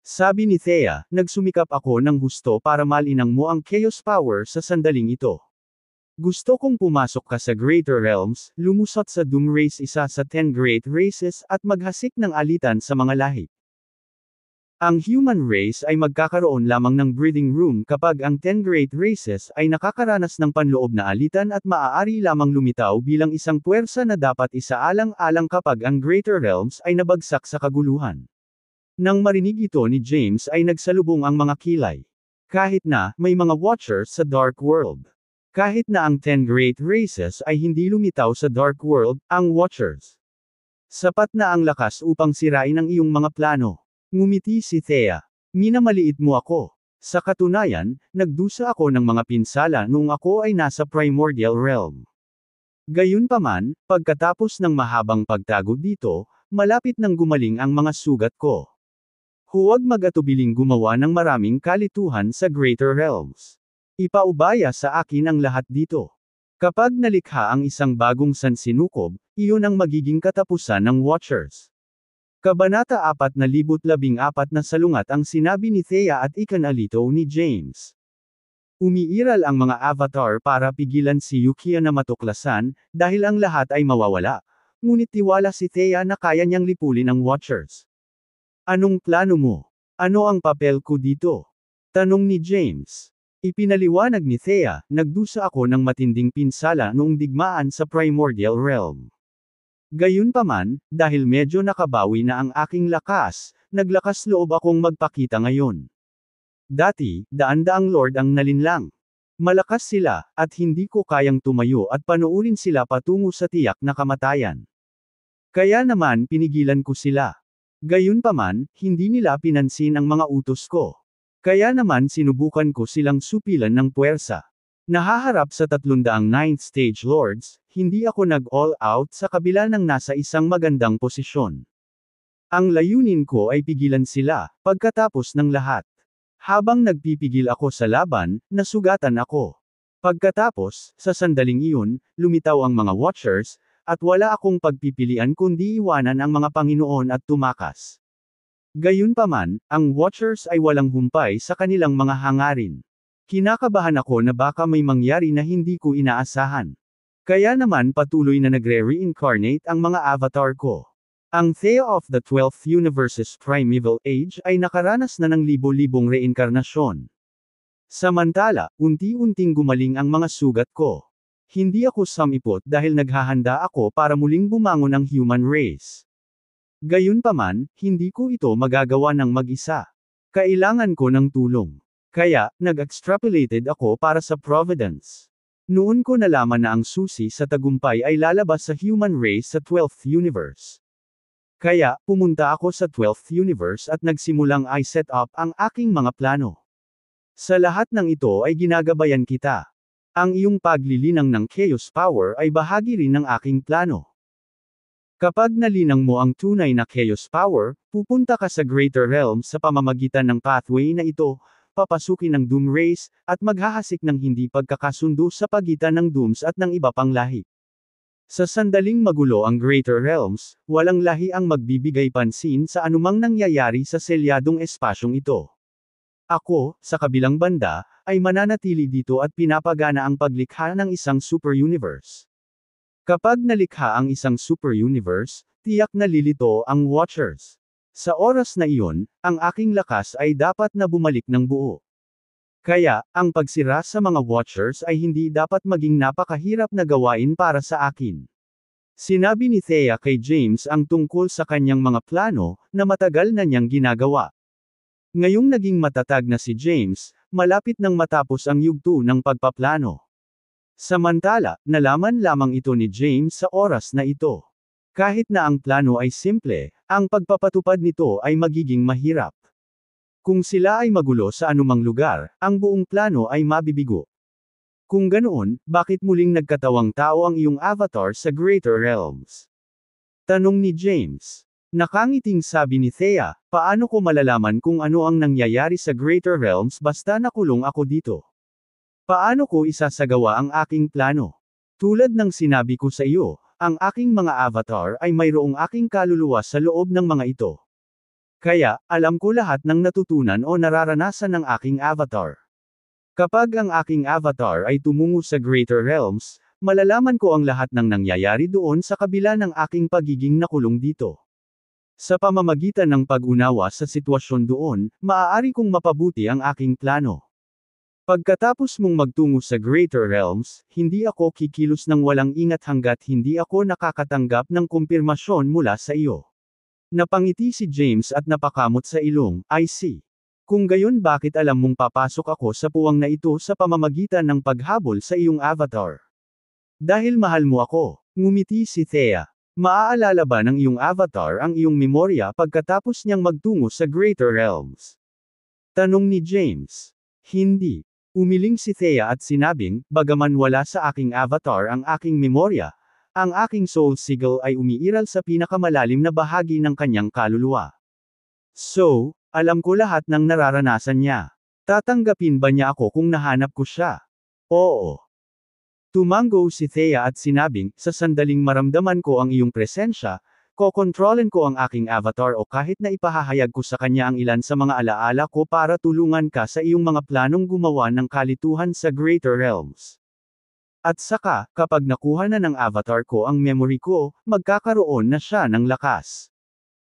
Sabi ni Thea, nagsumikap ako ng husto para malinang mo ang Chaos Power sa sandaling ito. Gusto kong pumasok ka sa Greater Realms, lumusot sa Doom Race, isa sa 10 Great Races, at maghasik ng alitan sa mga lahi. Ang human race ay magkakaroon lamang ng breathing room kapag ang 10 Great Races ay nakakaranas ng panloob na alitan at maaari lamang lumitaw bilang isang puwersa na dapat isaalang-alang kapag ang Greater Realms ay nabagsak sa kaguluhan. Nang marinig ito ni James ay nagsalubong ang mga kilay. Kahit na, may mga Watchers sa Dark World. Kahit na ang 10 Great Races ay hindi lumitaw sa Dark World, ang Watchers. Sapat na ang lakas upang sirain ang iyong mga plano. Ngumiti si Thea. Minamaliit mo ako. Sa katunayan, nagdusa ako ng mga pinsala noong ako ay nasa Primordial Realm. Gayunpaman, pagkatapos ng mahabang pagtago dito, malapit nang gumaling ang mga sugat ko. Huwag mag-atubiling gumawa ng maraming kalituhan sa Greater Realms. Ipaubaya sa akin ang lahat dito. Kapag nalikha ang isang bagong sansinukob, iyon ang magiging katapusan ng Watchers. Kabanata 4014 na salungat ang sinabi ni Thea at ikanalito ni James. Umiiral ang mga avatar para pigilan si Yukia na matuklasan, dahil ang lahat ay mawawala. Ngunit tiwala si Thea na kaya niyang lipulin ang Watchers. Anong plano mo? Ano ang papel ko dito? Tanong ni James. Ipinaliwanag ni Thea, nagdusa ako ng matinding pinsala noong digmaan sa Primordial Realm. Gayunpaman, dahil medyo nakabawi na ang aking lakas, naglakas loob akong magpakita ngayon. Dati, daan-daang Lord ang nalinlang. Malakas sila, at hindi ko kayang tumayo at panuurin sila patungo sa tiyak na kamatayan. Kaya naman pinigilan ko sila. Gayunpaman, hindi nila pinansin ang mga utos ko. Kaya naman sinubukan ko silang supilan ng puwersa. Nahaharap sa 309th Stage Lords, hindi ako nag-all out sa kabila ng nasa isang magandang posisyon. Ang layunin ko ay pigilan sila, pagkatapos ng lahat. Habang nagpipigil ako sa laban, nasugatan ako. Pagkatapos, sa sandaling iyon, lumitaw ang mga Watchers, at wala akong pagpipilian kundi iwanan ang mga Panginoon at tumakas. Gayunpaman, ang Watchers ay walang humpay sa kanilang mga hangarin. Kinakabahan ako na baka may mangyari na hindi ko inaasahan. Kaya naman patuloy na nagre-reincarnate ang mga avatar ko. Ang Thea of the 12th Universe's Primeval Age ay nakaranas na ng libo-libong reinkarnasyon. Samantala, unti-unting gumaling ang mga sugat ko. Hindi ako samipot dahil naghahanda ako para muling bumangon ang human race. Gayunpaman, hindi ko ito magagawa ng mag-isa. Kailangan ko ng tulong. Kaya, nag-extrapolated ako para sa Providence. Noon ko nalaman na ang susi sa tagumpay ay lalabas sa human race sa 12th universe. Kaya, pumunta ako sa 12th universe at nagsimulang i-set up ang aking mga plano. Sa lahat ng ito ay ginagabayan kita. Ang iyong paglilinang ng Chaos Power ay bahagi rin ng aking plano. Kapag nalinang mo ang tunay na Chaos Power, Pupunta ka sa Greater Realms sa pamamagitan ng pathway na ito, papasukin ng Doom Race, at maghahasik ng hindi pagkakasundo sa pagitan ng Dooms at ng iba pang lahi. Sa sandaling magulo ang Greater Realms, walang lahi ang magbibigay pansin sa anumang nangyayari sa selyadong espasyong ito. Ako, sa kabilang banda, ay mananatili dito at pinapagana ang paglikha ng isang super universe. Kapag nalikha ang isang super universe, tiyak na lilito ang Watchers. Sa oras na iyon, ang aking lakas ay dapat na bumalik ng buo. Kaya, ang pagsira sa mga Watchers ay hindi dapat maging napakahirap na gawain para sa akin. Sinabi ni Thea kay James ang tungkol sa kanyang mga plano, na matagal na niyang ginagawa. Ngayong naging matatag na si James, malapit nang matapos ang yugto ng pagpaplano. Samantala, nalaman lamang ito ni James sa oras na ito. Kahit na ang plano ay simple, ang pagpapatupad nito ay magiging mahirap. Kung sila ay magulo sa anumang lugar, ang buong plano ay mabibigo. Kung ganoon, bakit muling nagkatawang tao ang iyong avatar sa Greater Realms? Tanong ni James. Nakangiting sabi ni Thea, paano ko malalaman kung ano ang nangyayari sa Greater Realms basta nakulong ako dito? Paano ko isasagawa ang aking plano? Tulad ng sinabi ko sa iyo, ang aking mga avatar ay mayroong aking kaluluwa sa loob ng mga ito. Kaya, alam ko lahat ng natutunan o nararanasan ng aking avatar. Kapag ang aking avatar ay tumungo sa Greater Realms, malalaman ko ang lahat ng nangyayari doon sa kabila ng aking pagiging nakulong dito. Sa pamamagitan ng pag-unawa sa sitwasyon doon, maaari kong mapabuti ang aking plano. Pagkatapos mong magtungo sa Greater Realms, hindi ako kikilos ng walang ingat hanggat hindi ako nakakatanggap ng kumpirmasyon mula sa iyo. Napangiti si James at napakamot sa ilong, I see. Kung gayon bakit alam mong papasok ako sa puwang na ito sa pamamagitan ng paghabol sa iyong avatar? Dahil mahal mo ako, ngumiti si Thea. Maaalala ba ng iyong avatar ang iyong memorya pagkatapos niyang magtungo sa Greater Realms? Tanong ni James. Hindi. Umiling si Thea at sinabing, bagaman wala sa aking avatar ang aking memorya, ang aking soul sigil ay umiiral sa pinakamalalim na bahagi ng kanyang kaluluwa. So, alam ko lahat ng nararanasan niya. Tatanggapin ba niya ako kung nahanap ko siya? Oo. Tumango si Thea at sinabing, sa sandaling maramdaman ko ang iyong presensya, kokontrolin ko ang aking avatar o kahit na ipahahayag ko sa kanya ang ilan sa mga alaala ko para tulungan ka sa iyong mga planong gumawa ng kalituhan sa Greater Realms. At saka, kapag nakuha na ng avatar ko ang memory ko, magkakaroon na siya ng lakas.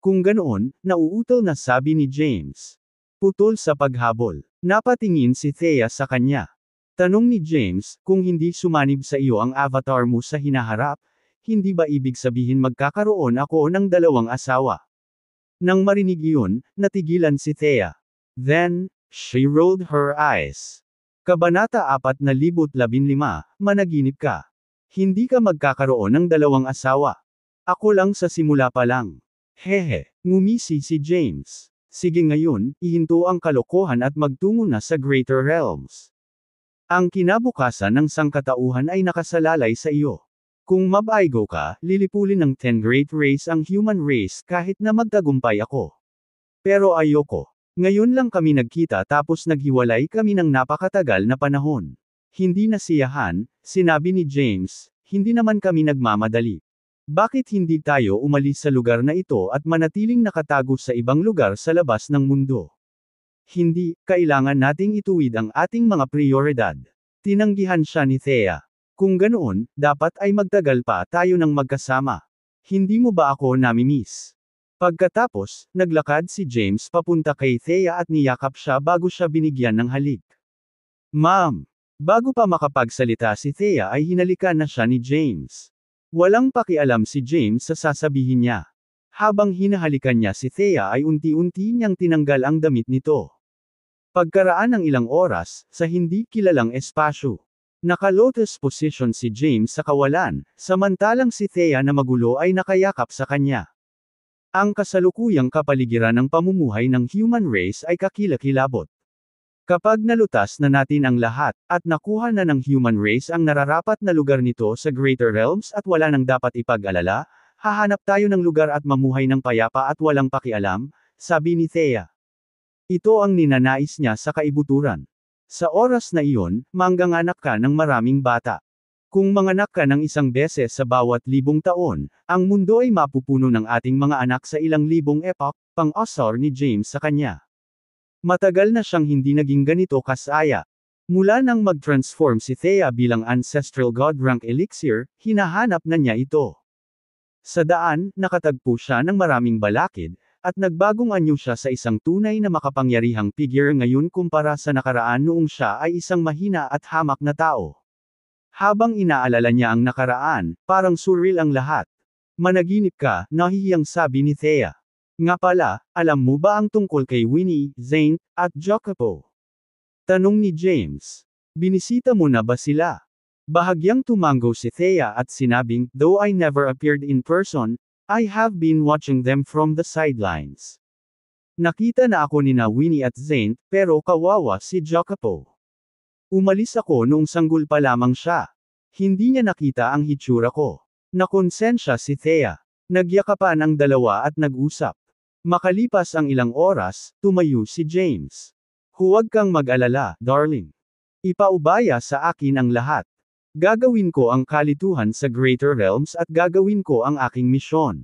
Kung ganoon, nauutol na sabi ni James. Putol sa paghabol. Napatingin si Thea sa kanya. Tanong ni James, kung hindi sumanib sa iyo ang avatar mo sa hinaharap, hindi ba ibig sabihin magkakaroon ako ng dalawang asawa? Nang marinig iyon, natigilan si Thea. Then, she rolled her eyes. Kabanata 4:15, managinip ka. Hindi ka magkakaroon ng dalawang asawa. Ako lang sa simula pa lang. Hehe, ngumisi si James. Sige ngayon, ihinto ang kalokohan at magtungo na sa Greater Realms. Ang kinabukasan ng sangkatauhan ay nakasalalay sa iyo. Kung mabaigo ka, lilipulin ng 10 Great Race ang human race kahit na magtagumpay ako. Pero ayoko. Ngayon lang kami nagkita tapos naghiwalay kami ng napakatagal na panahon. Hindi nasiyahan, sinabi ni James, hindi naman kami nagmamadali. Bakit hindi tayo umalis sa lugar na ito at manatiling nakatago sa ibang lugar sa labas ng mundo? Hindi, kailangan nating ituwid ang ating mga prioridad. Tinanggihan siya ni Thea. Kung ganoon, dapat ay magtagal pa tayo ng magkasama. Hindi mo ba ako namimiss? Pagkatapos, naglakad si James papunta kay Thea at niyakap siya bago siya binigyan ng halik. Ma'am! Bago pa makapagsalita si Thea ay hinalikan na siya ni James. Walang pakialam si James sa sasabihin niya. Habang hinahalikan niya si Thea ay unti-unti niyang tinanggal ang damit nito. Pagkaraan ng ilang oras, sa hindi kilalang espasyo. Naka-lotus position si James sa kawalan, samantalang si Thea na magulo ay nakayakap sa kanya. Ang kasalukuyang kapaligiran ng pamumuhay ng human race ay kakilakilabot. Kapag nalutas na natin ang lahat, at nakuha na ng human race ang nararapat na lugar nito sa Greater Realms at wala nang dapat ipag-alala, Hahanap tayo ng lugar at mamuhay ng payapa at walang pakialam, sabi ni Thea. Ito ang ninanais niya sa kaibuturan. Sa oras na iyon, mangganganak ka ng maraming bata. Kung manganak ka ng isang beses sa bawat 1,000 taon, ang mundo ay mapupuno ng ating mga anak sa ilang libong epoch, pang-asar ni James sa kanya. Matagal na siyang hindi naging ganito kasaya. Mula nang mag-transform si Thea bilang ancestral god rank elixir, hinahanap na niya ito. Sa daan, nakatagpo siya ng maraming balakid, at nagbagong anyo siya sa isang tunay na makapangyarihang figure ngayon kumpara sa nakaraan noong siya ay isang mahina at hamak na tao. Habang inaalala niya ang nakaraan, parang surreal ang lahat. Managinip ka, nahihiyang sabi ni Thea. Nga pala, alam mo ba ang tungkol kay Winnie, Zane, at Jacopo? Tanong ni James. Binisita mo na ba sila? Bahagyang tumango si Thea at sinabing, though I never appeared in person, I have been watching them from the sidelines. Nakita na ako ni Winnie at Zane, pero kawawa si Jacopo. Umalis ako noong sanggol pa lamang siya. Hindi niya nakita ang hitsura ko. Nakonsensya si Thea. Nagyakapan ang dalawa at nag-usap. Makalipas ang ilang oras, tumayo si James. Huwag kang mag-alala, darling. Ipaubaya sa akin ang lahat. Gagawin ko ang kalituhan sa Greater Realms at gagawin ko ang aking misyon.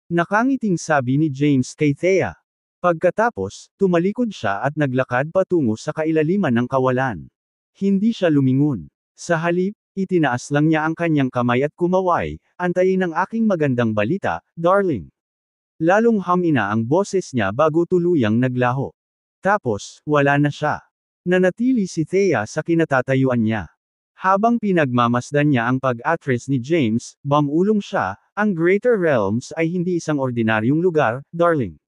Nakangiting sabi ni James kay Thea. Pagkatapos, tumalikod siya at naglakad patungo sa kailaliman ng kawalan. Hindi siya lumingon. Sa halip, itinaas lang niya ang kanyang kamay at kumaway, antayin ang aking magandang balita, darling. Lalong hamina ang boses niya bago tuluyang naglaho. Tapos, wala na siya. Nanatili si Thea sa kinatatayuan niya. Habang pinagmamasdan niya ang pag-atres ni James, bumulong siya, ang Greater Realms ay hindi isang ordinaryong lugar, darling.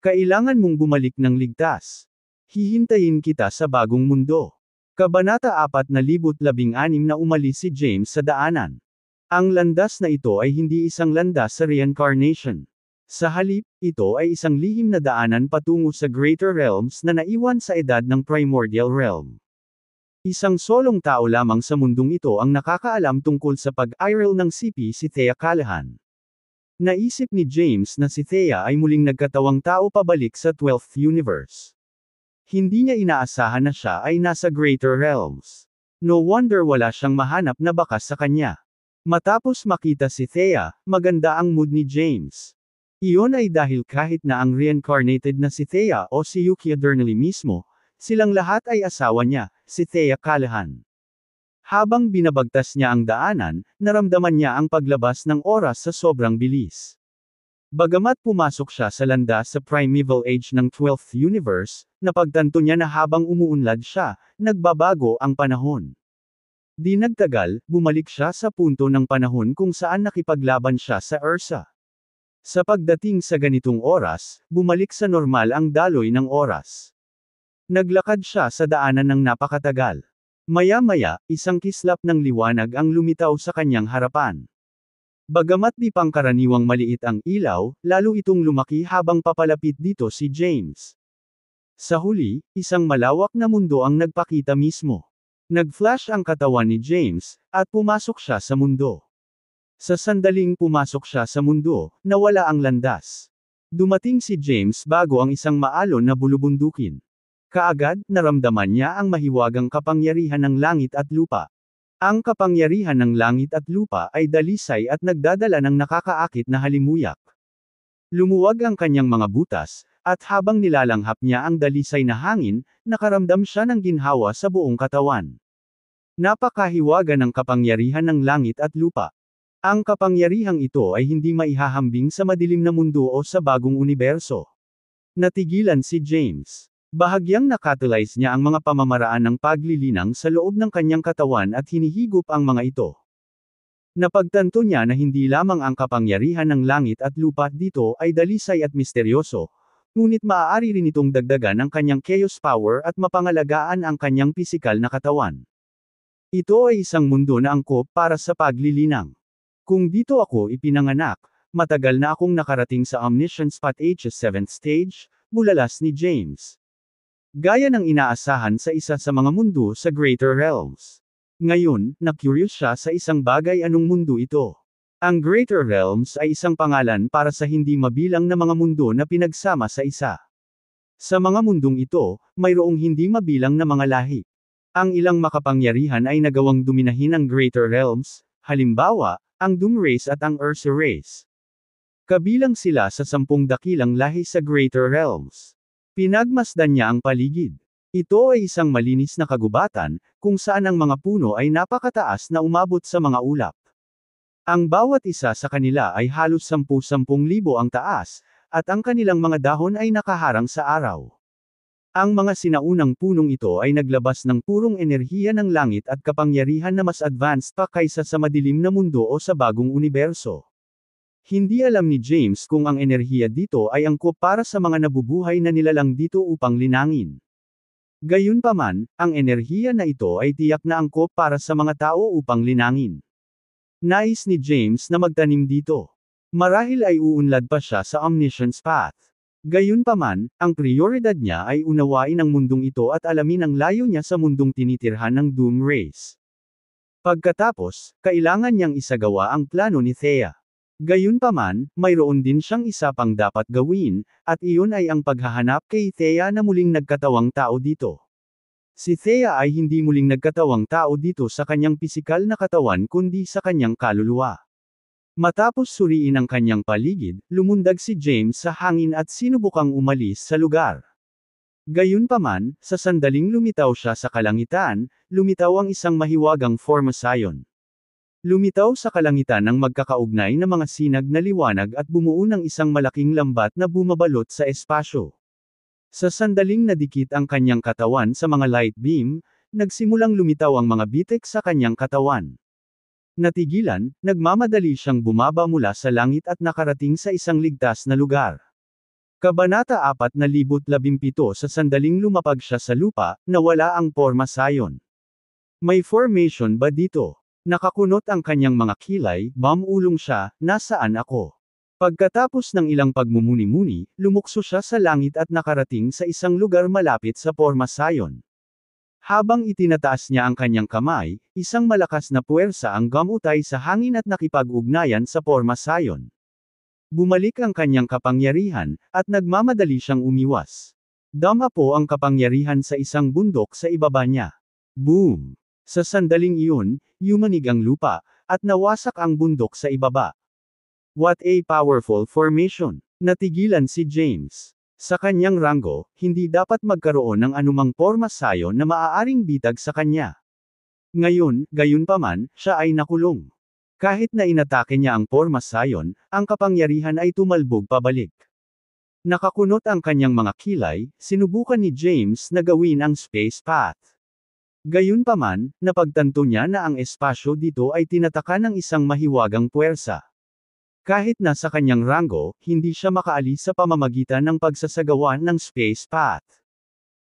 Kailangan mong bumalik ng ligtas. Hihintayin kita sa bagong mundo. Kabanata 4:16 na umalis si James sa daanan. Ang landas na ito ay hindi isang landas sa reincarnation. Sa halip, ito ay isang lihim na daanan patungo sa Greater Realms na naiwan sa edad ng Primordial Realm. Isang solong tao lamang sa mundong ito ang nakakaalam tungkol sa pag-iral ng sipi si Thea Callahan. Naisip ni James na si Thea ay muling nagkatawang tao pabalik sa 12th universe. Hindi niya inaasahan na siya ay nasa Greater Realms. No wonder wala siyang mahanap na bakas sa kanya. Matapos makita si Thea, maganda ang mood ni James. Iyon ay dahil kahit na ang reincarnated na si Thea o si Yuki Adernally mismo, silang lahat ay asawa niya, si Thea Callahan. Habang binabagtas niya ang daanan, naramdaman niya ang paglabas ng oras sa sobrang bilis. Bagamat pumasok siya sa landas sa primeval age ng 12th universe, napagtanto niya na habang umuunlad siya, nagbabago ang panahon. Di nagtagal, bumalik siya sa punto ng panahon kung saan nakipaglaban siya sa Ursa. Sa pagdating sa ganitong oras, bumalik sa normal ang daloy ng oras. Naglakad siya sa daanan ng napakatagal. Maya-maya, isang kislap ng liwanag ang lumitaw sa kanyang harapan. Bagamat di pangkaraniwang maliit ang ilaw, lalo itong lumaki habang papalapit dito si James. Sa huli, isang malawak na mundo ang nagpakita mismo. Nag-flash ang katawan ni James, at pumasok siya sa mundo. Sa sandaling pumasok siya sa mundo, nawala ang landas. Dumating si James bago ang isang maalon na bulubundukin. Kaagad, naramdaman niya ang mahiwagang kapangyarihan ng langit at lupa. Ang kapangyarihan ng langit at lupa ay dalisay at nagdadala ng nakakaakit na halimuyak. Lumuwag ang kanyang mga butas, at habang nilalanghap niya ang dalisay na hangin, nakaramdam siya ng ginhawa sa buong katawan. Napakahiwaga ng kapangyarihan ng langit at lupa. Ang kapangyarihang ito ay hindi maihahambing sa madilim na mundo o sa bagong universo. Natigilan si James. Bahagyang nakatulize niya ang mga pamamaraan ng paglilinang sa loob ng kanyang katawan at hinihigop ang mga ito. Napagtanto niya na hindi lamang ang kapangyarihan ng langit at lupa dito ay dalisay at misteryoso, ngunit maaari rin itong dagdagan ang kanyang chaos power at mapangalagaan ang kanyang pisikal na katawan. Ito ay isang mundo na angkop para sa paglilinang. Kung dito ako ipinanganak, matagal na akong nakarating sa Omniscience Path H's 7th stage, bulalas ni James. Gaya ng inaasahan sa isa sa mga mundo sa Greater Realms. Ngayon, na-curious siya sa isang bagay anong mundo ito. Ang Greater Realms ay isang pangalan para sa hindi mabilang na mga mundo na pinagsama sa isa. Sa mga mundong ito, mayroong hindi mabilang na mga lahi. Ang ilang makapangyarihan ay nagawang dominahin ang Greater Realms, halimbawa, ang Doom Race at ang Ursa Race. Kabilang sila sa 10 dakilang lahi sa Greater Realms. Pinagmasdan niya ang paligid. Ito ay isang malinis na kagubatan, kung saan ang mga puno ay napakataas na umabot sa mga ulap. Ang bawat isa sa kanila ay halos 10,000 ang taas, at ang kanilang mga dahon ay nakaharang sa araw. Ang mga sinaunang punong ito ay naglabas ng purong enerhiya ng langit at kapangyarihan na mas advanced pa kaysa sa madilim na mundo o sa bagong universo. Hindi alam ni James kung ang enerhiya dito ay angkop para sa mga nabubuhay na nilalang dito upang linangin. Gayunpaman, ang enerhiya na ito ay tiyak na angkop para sa mga tao upang linangin. Nais ni James na magtanim dito. Marahil ay uunlad pa siya sa omniscience path. Gayunpaman, ang prioridad niya ay unawain ang mundong ito at alamin ang layo niya sa mundong tinitirhan ng Doom Race. Pagkatapos, kailangan niyang isagawa ang plano ni Thea. Gayunpaman, mayroon din siyang isa pang dapat gawin, at iyon ay ang paghahanap kay Thea na muling nagkatawang tao dito. Si Thea ay hindi muling nagkatawang tao dito sa kanyang pisikal na katawan kundi sa kanyang kaluluwa. Matapos suriin ang kanyang paligid, lumundag si James sa hangin at sinubukang umalis sa lugar. Gayunpaman, sa sandaling lumitaw siya sa kalangitan, lumitaw ang isang mahiwagang formasayon. Lumitaw sa kalangitan ng magkakaugnay na mga sinag na liwanag at bumuo ng isang malaking lambat na bumabalot sa espasyo. Sa sandaling nadikit ang kanyang katawan sa mga light beam, nagsimulang lumitaw ang mga bitek sa kanyang katawan. Natigilan, nagmamadali siyang bumaba mula sa langit at nakarating sa isang ligtas na lugar. Kabanata 4:17 Sa sandaling lumapag siya sa lupa, nawala ang formasayon. May formation ba dito? Nakakunot ang kanyang mga kilay, mamulong siya, nasaan ako? Pagkatapos ng ilang pagmumuni-muni, lumukso siya sa langit at nakarating sa isang lugar malapit sa formasayon. Habang itinataas niya ang kanyang kamay, isang malakas na puwersa ang gamutay sa hangin at nakipag-ugnayan sa formasayon. Bumalik ang kanyang kapangyarihan, at nagmamadali siyang umiwas. Dama po ang kapangyarihan sa isang bundok sa ibaba niya. Boom! Sa sandaling iyon, yumanig ang lupa, at nawasak ang bundok sa ibaba. What a powerful formation! Natigilan si James. Sa kanyang ranggo, hindi dapat magkaroon ng anumang formasayon na maaaring bitag sa kanya. Ngayon, gayunpaman, siya ay nakulong. Kahit na inatake niya ang formasayon, ang kapangyarihan ay tumalbog pabalik. Nakakunot ang kanyang mga kilay, sinubukan ni James na gawin ang space path. Gayunpaman, napagtanto niya na ang espasyo dito ay tinataka ng isang mahiwagang puwersa. Kahit na sa kanyang ranggo, hindi siya makaalis sa pamamagitan ng pagsasagawa ng space path.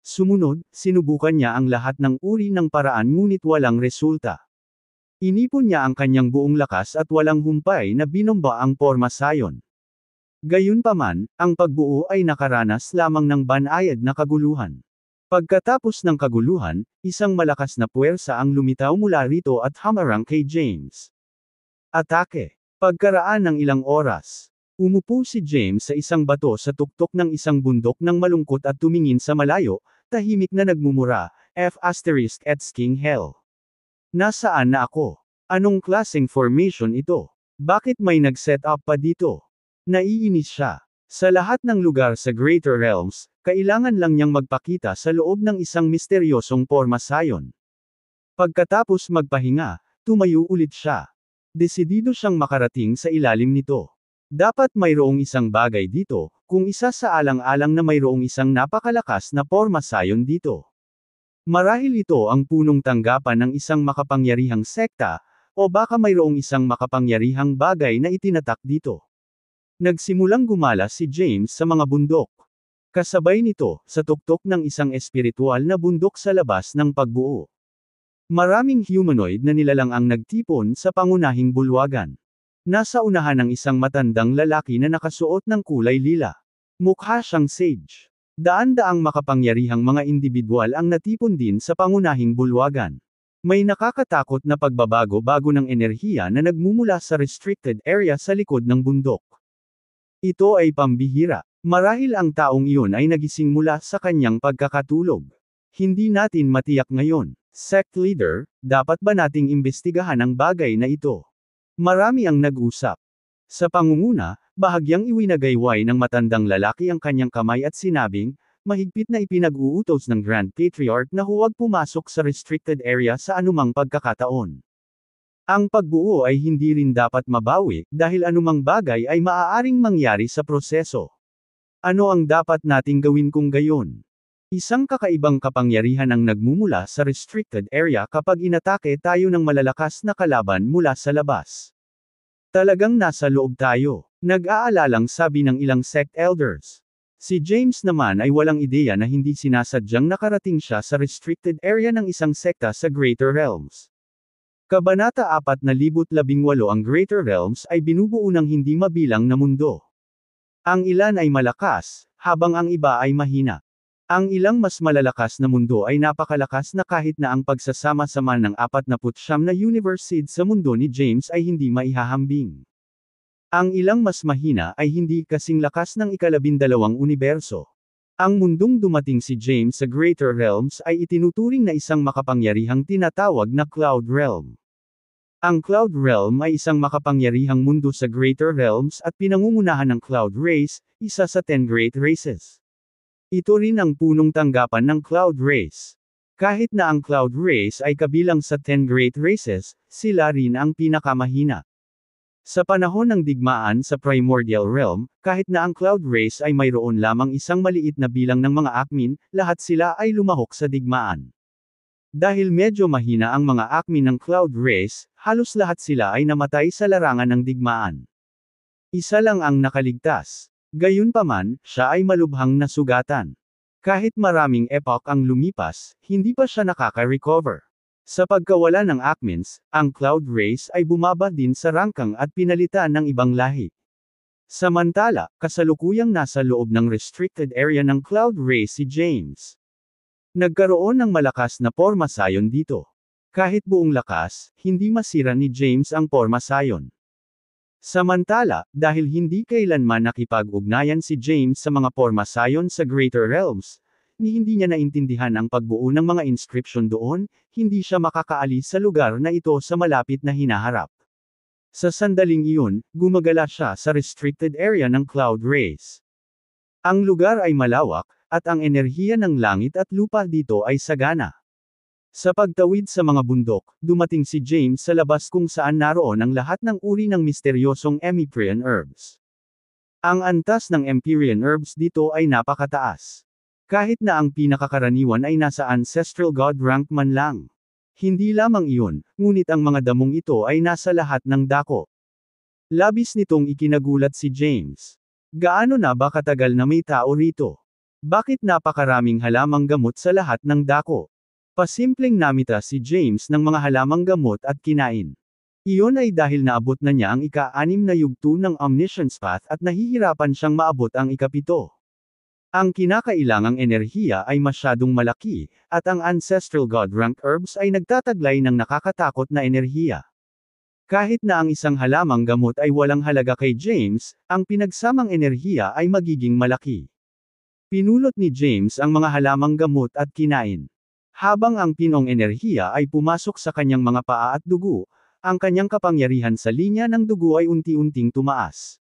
Sumunod, sinubukan niya ang lahat ng uri ng paraan ngunit walang resulta. Inipon niya ang kanyang buong lakas at walang humpay na binomba ang formasayon. Gayunpaman, ang pagbuo ay nakaranas lamang ng banayad na kaguluhan. Pagkatapos ng kaguluhan, isang malakas na puwersa ang lumitaw mula rito at hamarang kay James. Atake. Pagkaraan ng ilang oras, umupo si James sa isang bato sa tuktok ng isang bundok ng malungkot at tumingin sa malayo, tahimik na nagmumura, F***King hell. Nasaan na ako? Anong klaseng formation ito? Bakit may nag-set up pa dito? Naiinis siya. Sa lahat ng lugar sa Greater Realms, kailangan lang niyang magpakita sa loob ng isang misteryosong formasayon. Pagkatapos magpahinga, tumayo ulit siya. Desidido siyang makarating sa ilalim nito. Dapat mayroong isang bagay dito, kung isa sa alang-alang na mayroong isang napakalakas na formasayon dito. Marahil ito ang punong tanggapan ng isang makapangyarihang sekta, o baka mayroong isang makapangyarihang bagay na itinatak dito. Nagsimulang gumala si James sa mga bundok. Kasabay nito, sa tuktok ng isang espiritual na bundok sa labas ng pagbuo. Maraming humanoid na nilalang ang nagtipon sa pangunahing bulwagan. Nasa unahan ng isang matandang lalaki na nakasuot ng kulay lila. Mukha siyang sage. Daan-daang makapangyarihang mga individual ang natipon din sa pangunahing bulwagan. May nakakatakot na pagbabago-bago ng enerhiya na nagmumula sa restricted area sa likod ng bundok. Ito ay pambihira. Marahil ang taong iyon ay nagising mula sa kanyang pagkakatulog. Hindi natin matiyak ngayon. Sect leader, dapat ba nating imbestigahan ang bagay na ito? Marami ang nag-usap. Sa pangunguna, bahagyang iwinagayway ng matandang lalaki ang kanyang kamay at sinabing, mahigpit na ipinag-uutos ng Grand Patriarch na huwag pumasok sa restricted area sa anumang pagkakataon. Ang pagbuo ay hindi rin dapat mabawi, dahil anumang bagay ay maaaring mangyari sa proseso. Ano ang dapat nating gawin kung gayon? Isang kakaibang kapangyarihan ang nagmumula sa restricted area kapag inatake tayo ng malalakas na kalaban mula sa labas. Talagang nasa loob tayo, nag-aalalang sabi ng ilang sect elders. Si James naman ay walang ideya na hindi sinasadyang nakarating siya sa restricted area ng isang sekta sa Greater Realms. Kabanata 4018 ang Greater Realms ay binubuo ng hindi mabilang na mundo. Ang ilan ay malakas, habang ang iba ay mahina. Ang ilang mas malalakas na mundo ay napakalakas na kahit na ang pagsasama-sama ng 49 na universe seed sa mundo ni James ay hindi maihahambing. Ang ilang mas mahina ay hindi kasing lakas ng ika-12 universo. Ang mundong dumating si James sa Greater Realms ay itinuturing na isang makapangyarihang tinatawag na Cloud Realm. Ang Cloud Realm ay isang makapangyarihang mundo sa Greater Realms at pinangungunahan ng Cloud Race, isa sa 10 Great Races. Ito rin ang punong tanggapan ng Cloud Race. Kahit na ang Cloud Race ay kabilang sa 10 Great Races, sila rin ang pinakamahina. Sa panahon ng digmaan sa Primordial Realm, kahit na ang Cloud Race ay mayroon lamang isang maliit na bilang ng mga Akmin, lahat sila ay lumahok sa digmaan. Dahil medyo mahina ang mga Akmin ng Cloud Race, halos lahat sila ay namatay sa larangan ng digmaan. Isa lang ang nakaligtas. Gayunpaman, siya ay malubhang nasugatan. Kahit maraming epoch ang lumipas, hindi pa siya nakaka-recover. Sa pagkawala ng Akmins, ang Cloud Race ay bumaba din sa rangkang at pinalitan ng ibang lahi. Samantala, kasalukuyang nasa loob ng restricted area ng Cloud Race si James. Nagkaroon ng malakas na porma sayon dito. Kahit buong lakas, hindi masira ni James ang porma sayon. Samantala, dahil hindi kailanman nakipag-ugnayan si James sa mga porma sayon sa Greater Realms, hindi niya naintindihan ang pagbuo ng mga inscription doon, hindi siya makakaalis sa lugar na ito sa malapit na hinaharap. Sa sandaling iyon, gumagala siya sa restricted area ng Cloud Race. Ang lugar ay malawak, at ang enerhiya ng langit at lupa dito ay sagana. Sa pagtawid sa mga bundok, dumating si James sa labas kung saan naroon ang lahat ng uri ng misteryosong Empyrean herbs. Ang antas ng Empyrean herbs dito ay napakataas. Kahit na ang pinakakaraniwan ay nasa ancestral god rank man lang. Hindi lamang iyon, ngunit ang mga damong ito ay nasa lahat ng dako. Labis nitong ikinagulat si James. Gaano na ba katagal na may tao rito? Bakit napakaraming halamang gamot sa lahat ng dako? Pasimpleng namita si James ng mga halamang gamot at kinain. Iyon ay dahil naabot na niya ang ika-6 na yugto ng Omniscience Path at nahihirapan siyang maabot ang ika-7. Ang kinakailangang enerhiya ay masyadong malaki, at ang Ancestral God Rank Herbs ay nagtataglay ng nakakatakot na enerhiya. Kahit na ang isang halamang gamot ay walang halaga kay James, ang pinagsamang enerhiya ay magiging malaki. Pinulot ni James ang mga halamang gamot at kinain. Habang ang pinong enerhiya ay pumasok sa kanyang mga paa at dugo, ang kanyang kapangyarihan sa linya ng dugo ay unti-unting tumaas.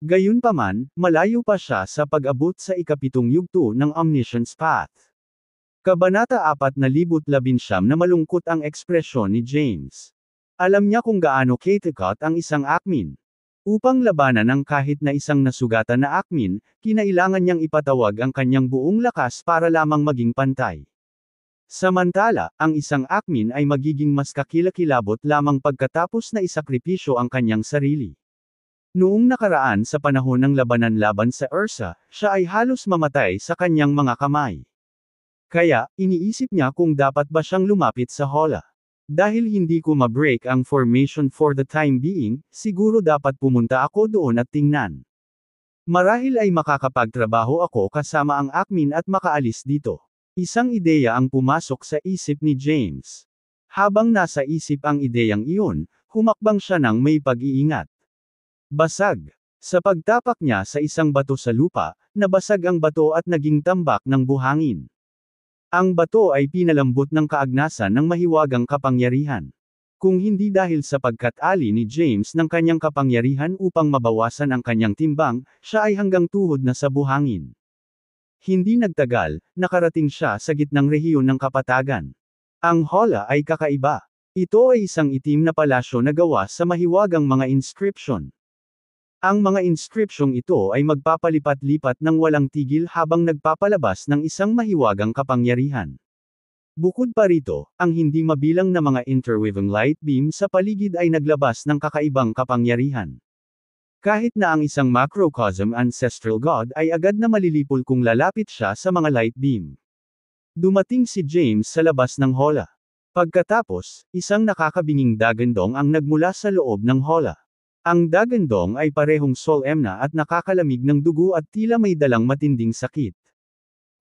Gayunpaman, malayo pa siya sa pag-abot sa ika-7 yugto ng Omniscience Path. Kabanata 4019 na malungkot ang ekspresyon ni James. Alam niya kung gaano katikot ang isang Akmin. Upang labanan ang kahit na isang nasugatan na Akmin, kinailangan niyang ipatawag ang kanyang buong lakas para lamang maging pantay. Samantala, ang isang Akmin ay magiging mas kakilakilabot lamang pagkatapos na isakripisyo ang kanyang sarili. Noong nakaraan sa panahon ng labanan laban sa Ursa, siya ay halos mamatay sa kanyang mga kamay. Kaya, iniisip niya kung dapat ba siyang lumapit sa Hola. Dahil hindi ko ma-break ang formation for the time being, siguro dapat pumunta ako doon at tingnan. Marahil ay makakapagtrabaho ako kasama ang Akmin at makaalis dito. Isang ideya ang pumasok sa isip ni James. Habang nasa isip ang ideyang iyon, humakbang siya ng may pag-iingat. Basag. Sa pagtapak niya sa isang bato sa lupa, nabasag ang bato at naging tambak ng buhangin. Ang bato ay pinalambot ng kaagnasan ng mahiwagang kapangyarihan. Kung hindi dahil sa pagkatali ni James ng kanyang kapangyarihan upang mabawasan ang kanyang timbang, siya ay hanggang tuhod na sa buhangin. Hindi nagtagal, nakarating siya sa gitnang rehiyon ng kapatagan. Ang Hola ay kakaiba. Ito ay isang itim na palasyo na gawa sa mahiwagang mga inscription. Ang mga inscripsyong ito ay magpapalipat-lipat ng walang tigil habang nagpapalabas ng isang mahiwagang kapangyarihan. Bukod pa rito, ang hindi mabilang na mga interweaving light beam sa paligid ay naglabas ng kakaibang kapangyarihan. Kahit na ang isang macrocosm ancestral god ay agad na malilipol kung lalapit siya sa mga light beam. Dumating si James sa labas ng Hola. Pagkatapos, isang nakakabinging dagandong ang nagmula sa loob ng Hola. Ang dagandong ay parehong solemna at nakakalamig ng dugo at tila may dalang matinding sakit.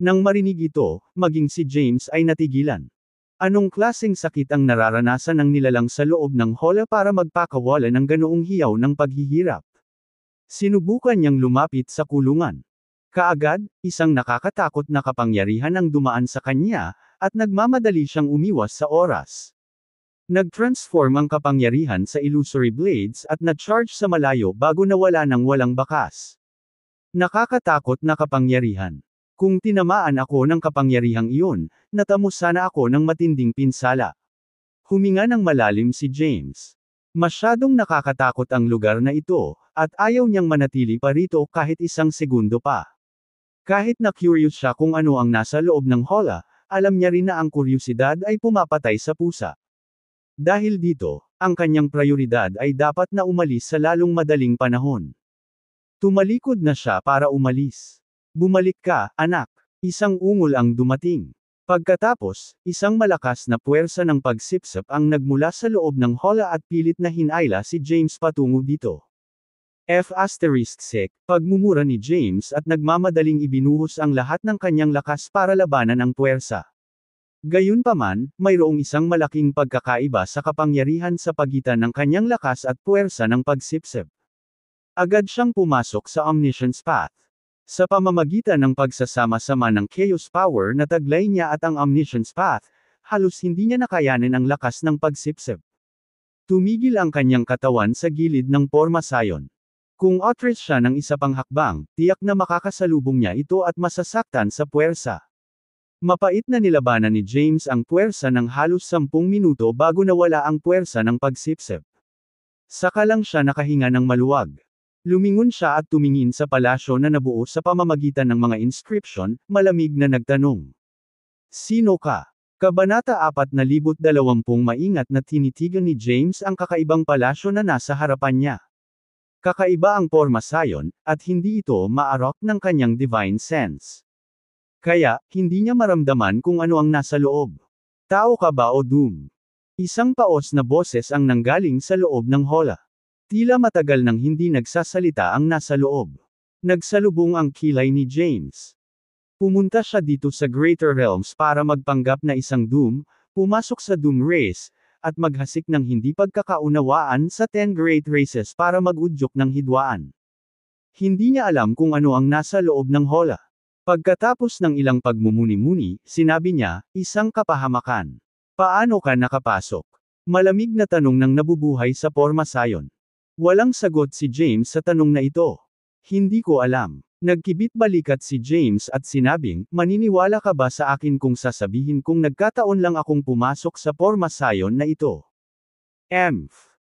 Nang marinig ito, maging si James ay natigilan. Anong klaseng sakit ang nararanasan ng nilalang sa loob ng Hola para magpakawala ng ganoong hiyaw ng paghihirap? Sinubukan niyang lumapit sa kulungan. Kaagad, isang nakakatakot na kapangyarihan ang dumaan sa kanya, at nagmamadali siyang umiwas sa oras. Nag-transform ang kapangyarihan sa illusory blades at na-charge sa malayo bago nawala ng walang bakas. Nakakatakot na kapangyarihan. Kung tinamaan ako ng kapangyarihang iyon, natamo sana ako ng matinding pinsala. Huminga ng malalim si James. Masyadong nakakatakot ang lugar na ito, at ayaw niyang manatili pa rito kahit isang segundo pa. Kahit na curious siya kung ano ang nasa loob ng Hola, alam niya rin na ang kuryosidad ay pumapatay sa pusa. Dahil dito, ang kanyang prioridad ay dapat na umalis sa lalong madaling panahon. Tumalikod na siya para umalis. Bumalik ka, anak. Isang ungol ang dumating. Pagkatapos, isang malakas na puwersa ng pagsipsip ang nagmula sa loob ng Hola at pilit na hinayla si James patungo dito. Pagmumura ni James at nagmamadaling ibinuhos ang lahat ng kanyang lakas para labanan ang puwersa. Gayunpaman, mayroong isang malaking pagkakaiba sa kapangyarihan sa pagitan ng kanyang lakas at puwersa ng pagsipsip. Agad siyang pumasok sa Omniscience Path. Sa pamamagitan ng pagsasama-sama ng Chaos Power na taglay niya at ang Omniscience Path, halos hindi niya nakayanin ang lakas ng pagsipsip. Tumigil ang kanyang katawan sa gilid ng pormasayon. Kung atras siya ng isa pang hakbang, tiyak na makakasalubong niya ito at masasaktan sa puwersa. Mapait na nilabanan ni James ang puwersa ng halos 10 minuto bago nawala ang puwersa ng pagsipsip. Saka lang siya nakahinga ng maluwag. Lumingon siya at tumingin sa palasyo na nabuo sa pamamagitan ng mga inscription, malamig na nagtanong. Sino ka? Kabanata 420 maingat na tinitigan ni James ang kakaibang palasyo na nasa harapan niya. Kakaiba ang pormasayon, at hindi ito maarok ng kanyang divine sense. Kaya, hindi niya maramdaman kung ano ang nasa loob. Tao ka ba o doom? Isang paos na boses ang nanggaling sa loob ng Hola. Tila matagal nang hindi nagsasalita ang nasa loob. Nagsalubong ang kilay ni James. Pumunta siya dito sa Greater Realms para magpanggap na isang doom, pumasok sa Doom Race, at maghasik ng hindi pagkakaunawaan sa 10 Great Races para mag-udyok ng hidwaan. Hindi niya alam kung ano ang nasa loob ng Hola. Pagkatapos ng ilang pagmumuni-muni, sinabi niya, isang kapahamakan. Paano ka nakapasok? Malamig na tanong ng nabubuhay sa pormasayon. Walang sagot si James sa tanong na ito. Hindi ko alam. Nagkibit balikat si James at sinabing, maniniwala ka ba sa akin kung sasabihin kung nagkataon lang akong pumasok sa pormasayon na ito?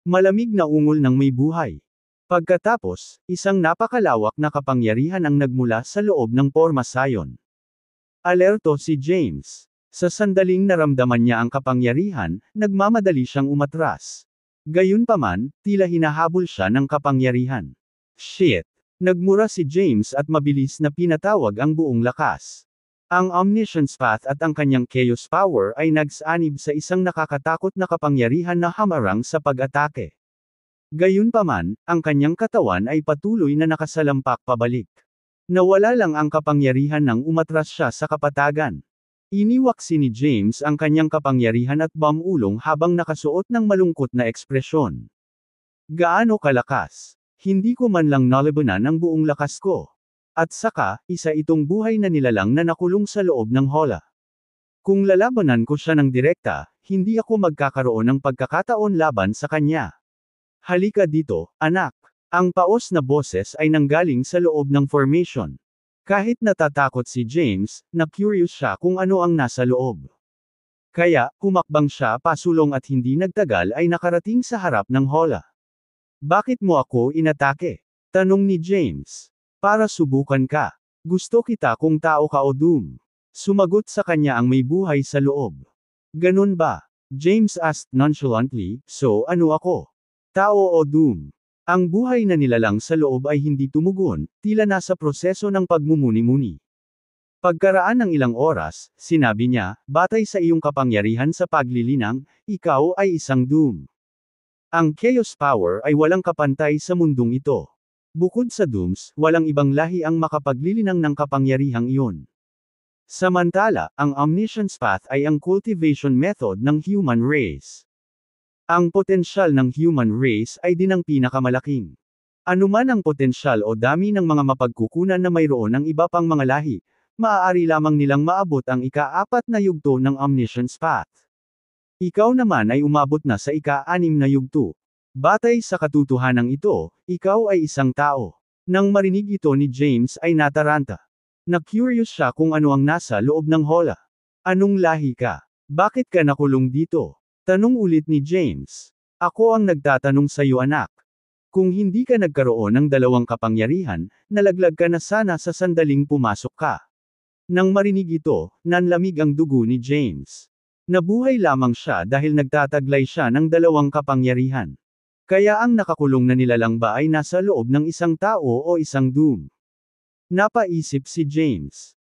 Malamig na ungol ng may buhay. Pagkatapos, isang napakalawak na kapangyarihan ang nagmula sa loob ng pormasayon. Alerto si James. Sa sandaling naramdaman niya ang kapangyarihan, nagmamadali siyang umatras. Gayunpaman, tila hinahabol siya ng kapangyarihan. Shit! Nagmura si James at mabilis na pinatawag ang buong lakas. Ang Omniscience Path at ang kanyang Chaos Power ay nagsanib sa isang nakakatakot na kapangyarihan na hamarang sa pag-atake. Gayunpaman, ang kanyang katawan ay patuloy na nakasalampak pabalik. Nawala lang ang kapangyarihan nang umatras siya sa kapatagan. Iniwaksi ni James ang kanyang kapangyarihan at bamulong habang nakasuot ng malungkot na ekspresyon. Gaano kalakas? Hindi ko man lang nalabanan ang buong lakas ko. At saka, isa itong buhay na nilalang na nakulong sa loob ng hola. Kung lalabanan ko siya ng direkta, hindi ako magkakaroon ng pagkakataon laban sa kanya. Halika dito, anak. Ang paos na boses ay nanggaling sa loob ng formation. Kahit natatakot si James, na-curious siya kung ano ang nasa loob. Kaya, humakbang siya pasulong at hindi nagtagal ay nakarating sa harap ng hola. Bakit mo ako inatake? Tanong ni James. Para subukan ka. Gusto kita kung tao ka o Doom. Sumagot sa kanya ang may buhay sa loob. Ganun ba? James asked nonchalantly, so ano ako? Tao o Doom? Ang buhay na nilalang sa loob ay hindi tumugon, tila nasa proseso ng pagmumuni-muni. Pagkaraan ng ilang oras, sinabi niya, batay sa iyong kapangyarihan sa paglilinang, ikaw ay isang Doom. Ang Chaos Power ay walang kapantay sa mundong ito. Bukod sa Dooms, walang ibang lahi ang makapaglilinang ng kapangyarihang iyon. Samantala, ang Omniscience Path ay ang cultivation method ng human race. Ang potensyal ng human race ay din ang pinakamalaking. Anuman ang potensyal o dami ng mga mapagkukunan na mayroon ng iba pang mga lahi, maaari lamang nilang maabot ang ika-4 na yugto ng Omniscience Path. Ikaw naman ay umabot na sa ika-6 na yugto. Batay sa katotohanan ito, ikaw ay isang tao. Nang marinig ito ni James ay nataranta. Na-curious siya kung ano ang nasa loob ng hola. Anong lahi ka? Bakit ka nakulong dito? Tanong ulit ni James. Ako ang nagtatanong sa iyo anak. Kung hindi ka nagkaroon ng dalawang kapangyarihan, nalaglag ka na sana sa sandaling pumasok ka. Nang marinig ito, nanlamig ang dugo ni James. Nabuhay lamang siya dahil nagtataglay siya ng dalawang kapangyarihan. Kaya ang nakakulong na nilalang ba ay nasa loob ng isang tao o isang Doom? Napaisip si James.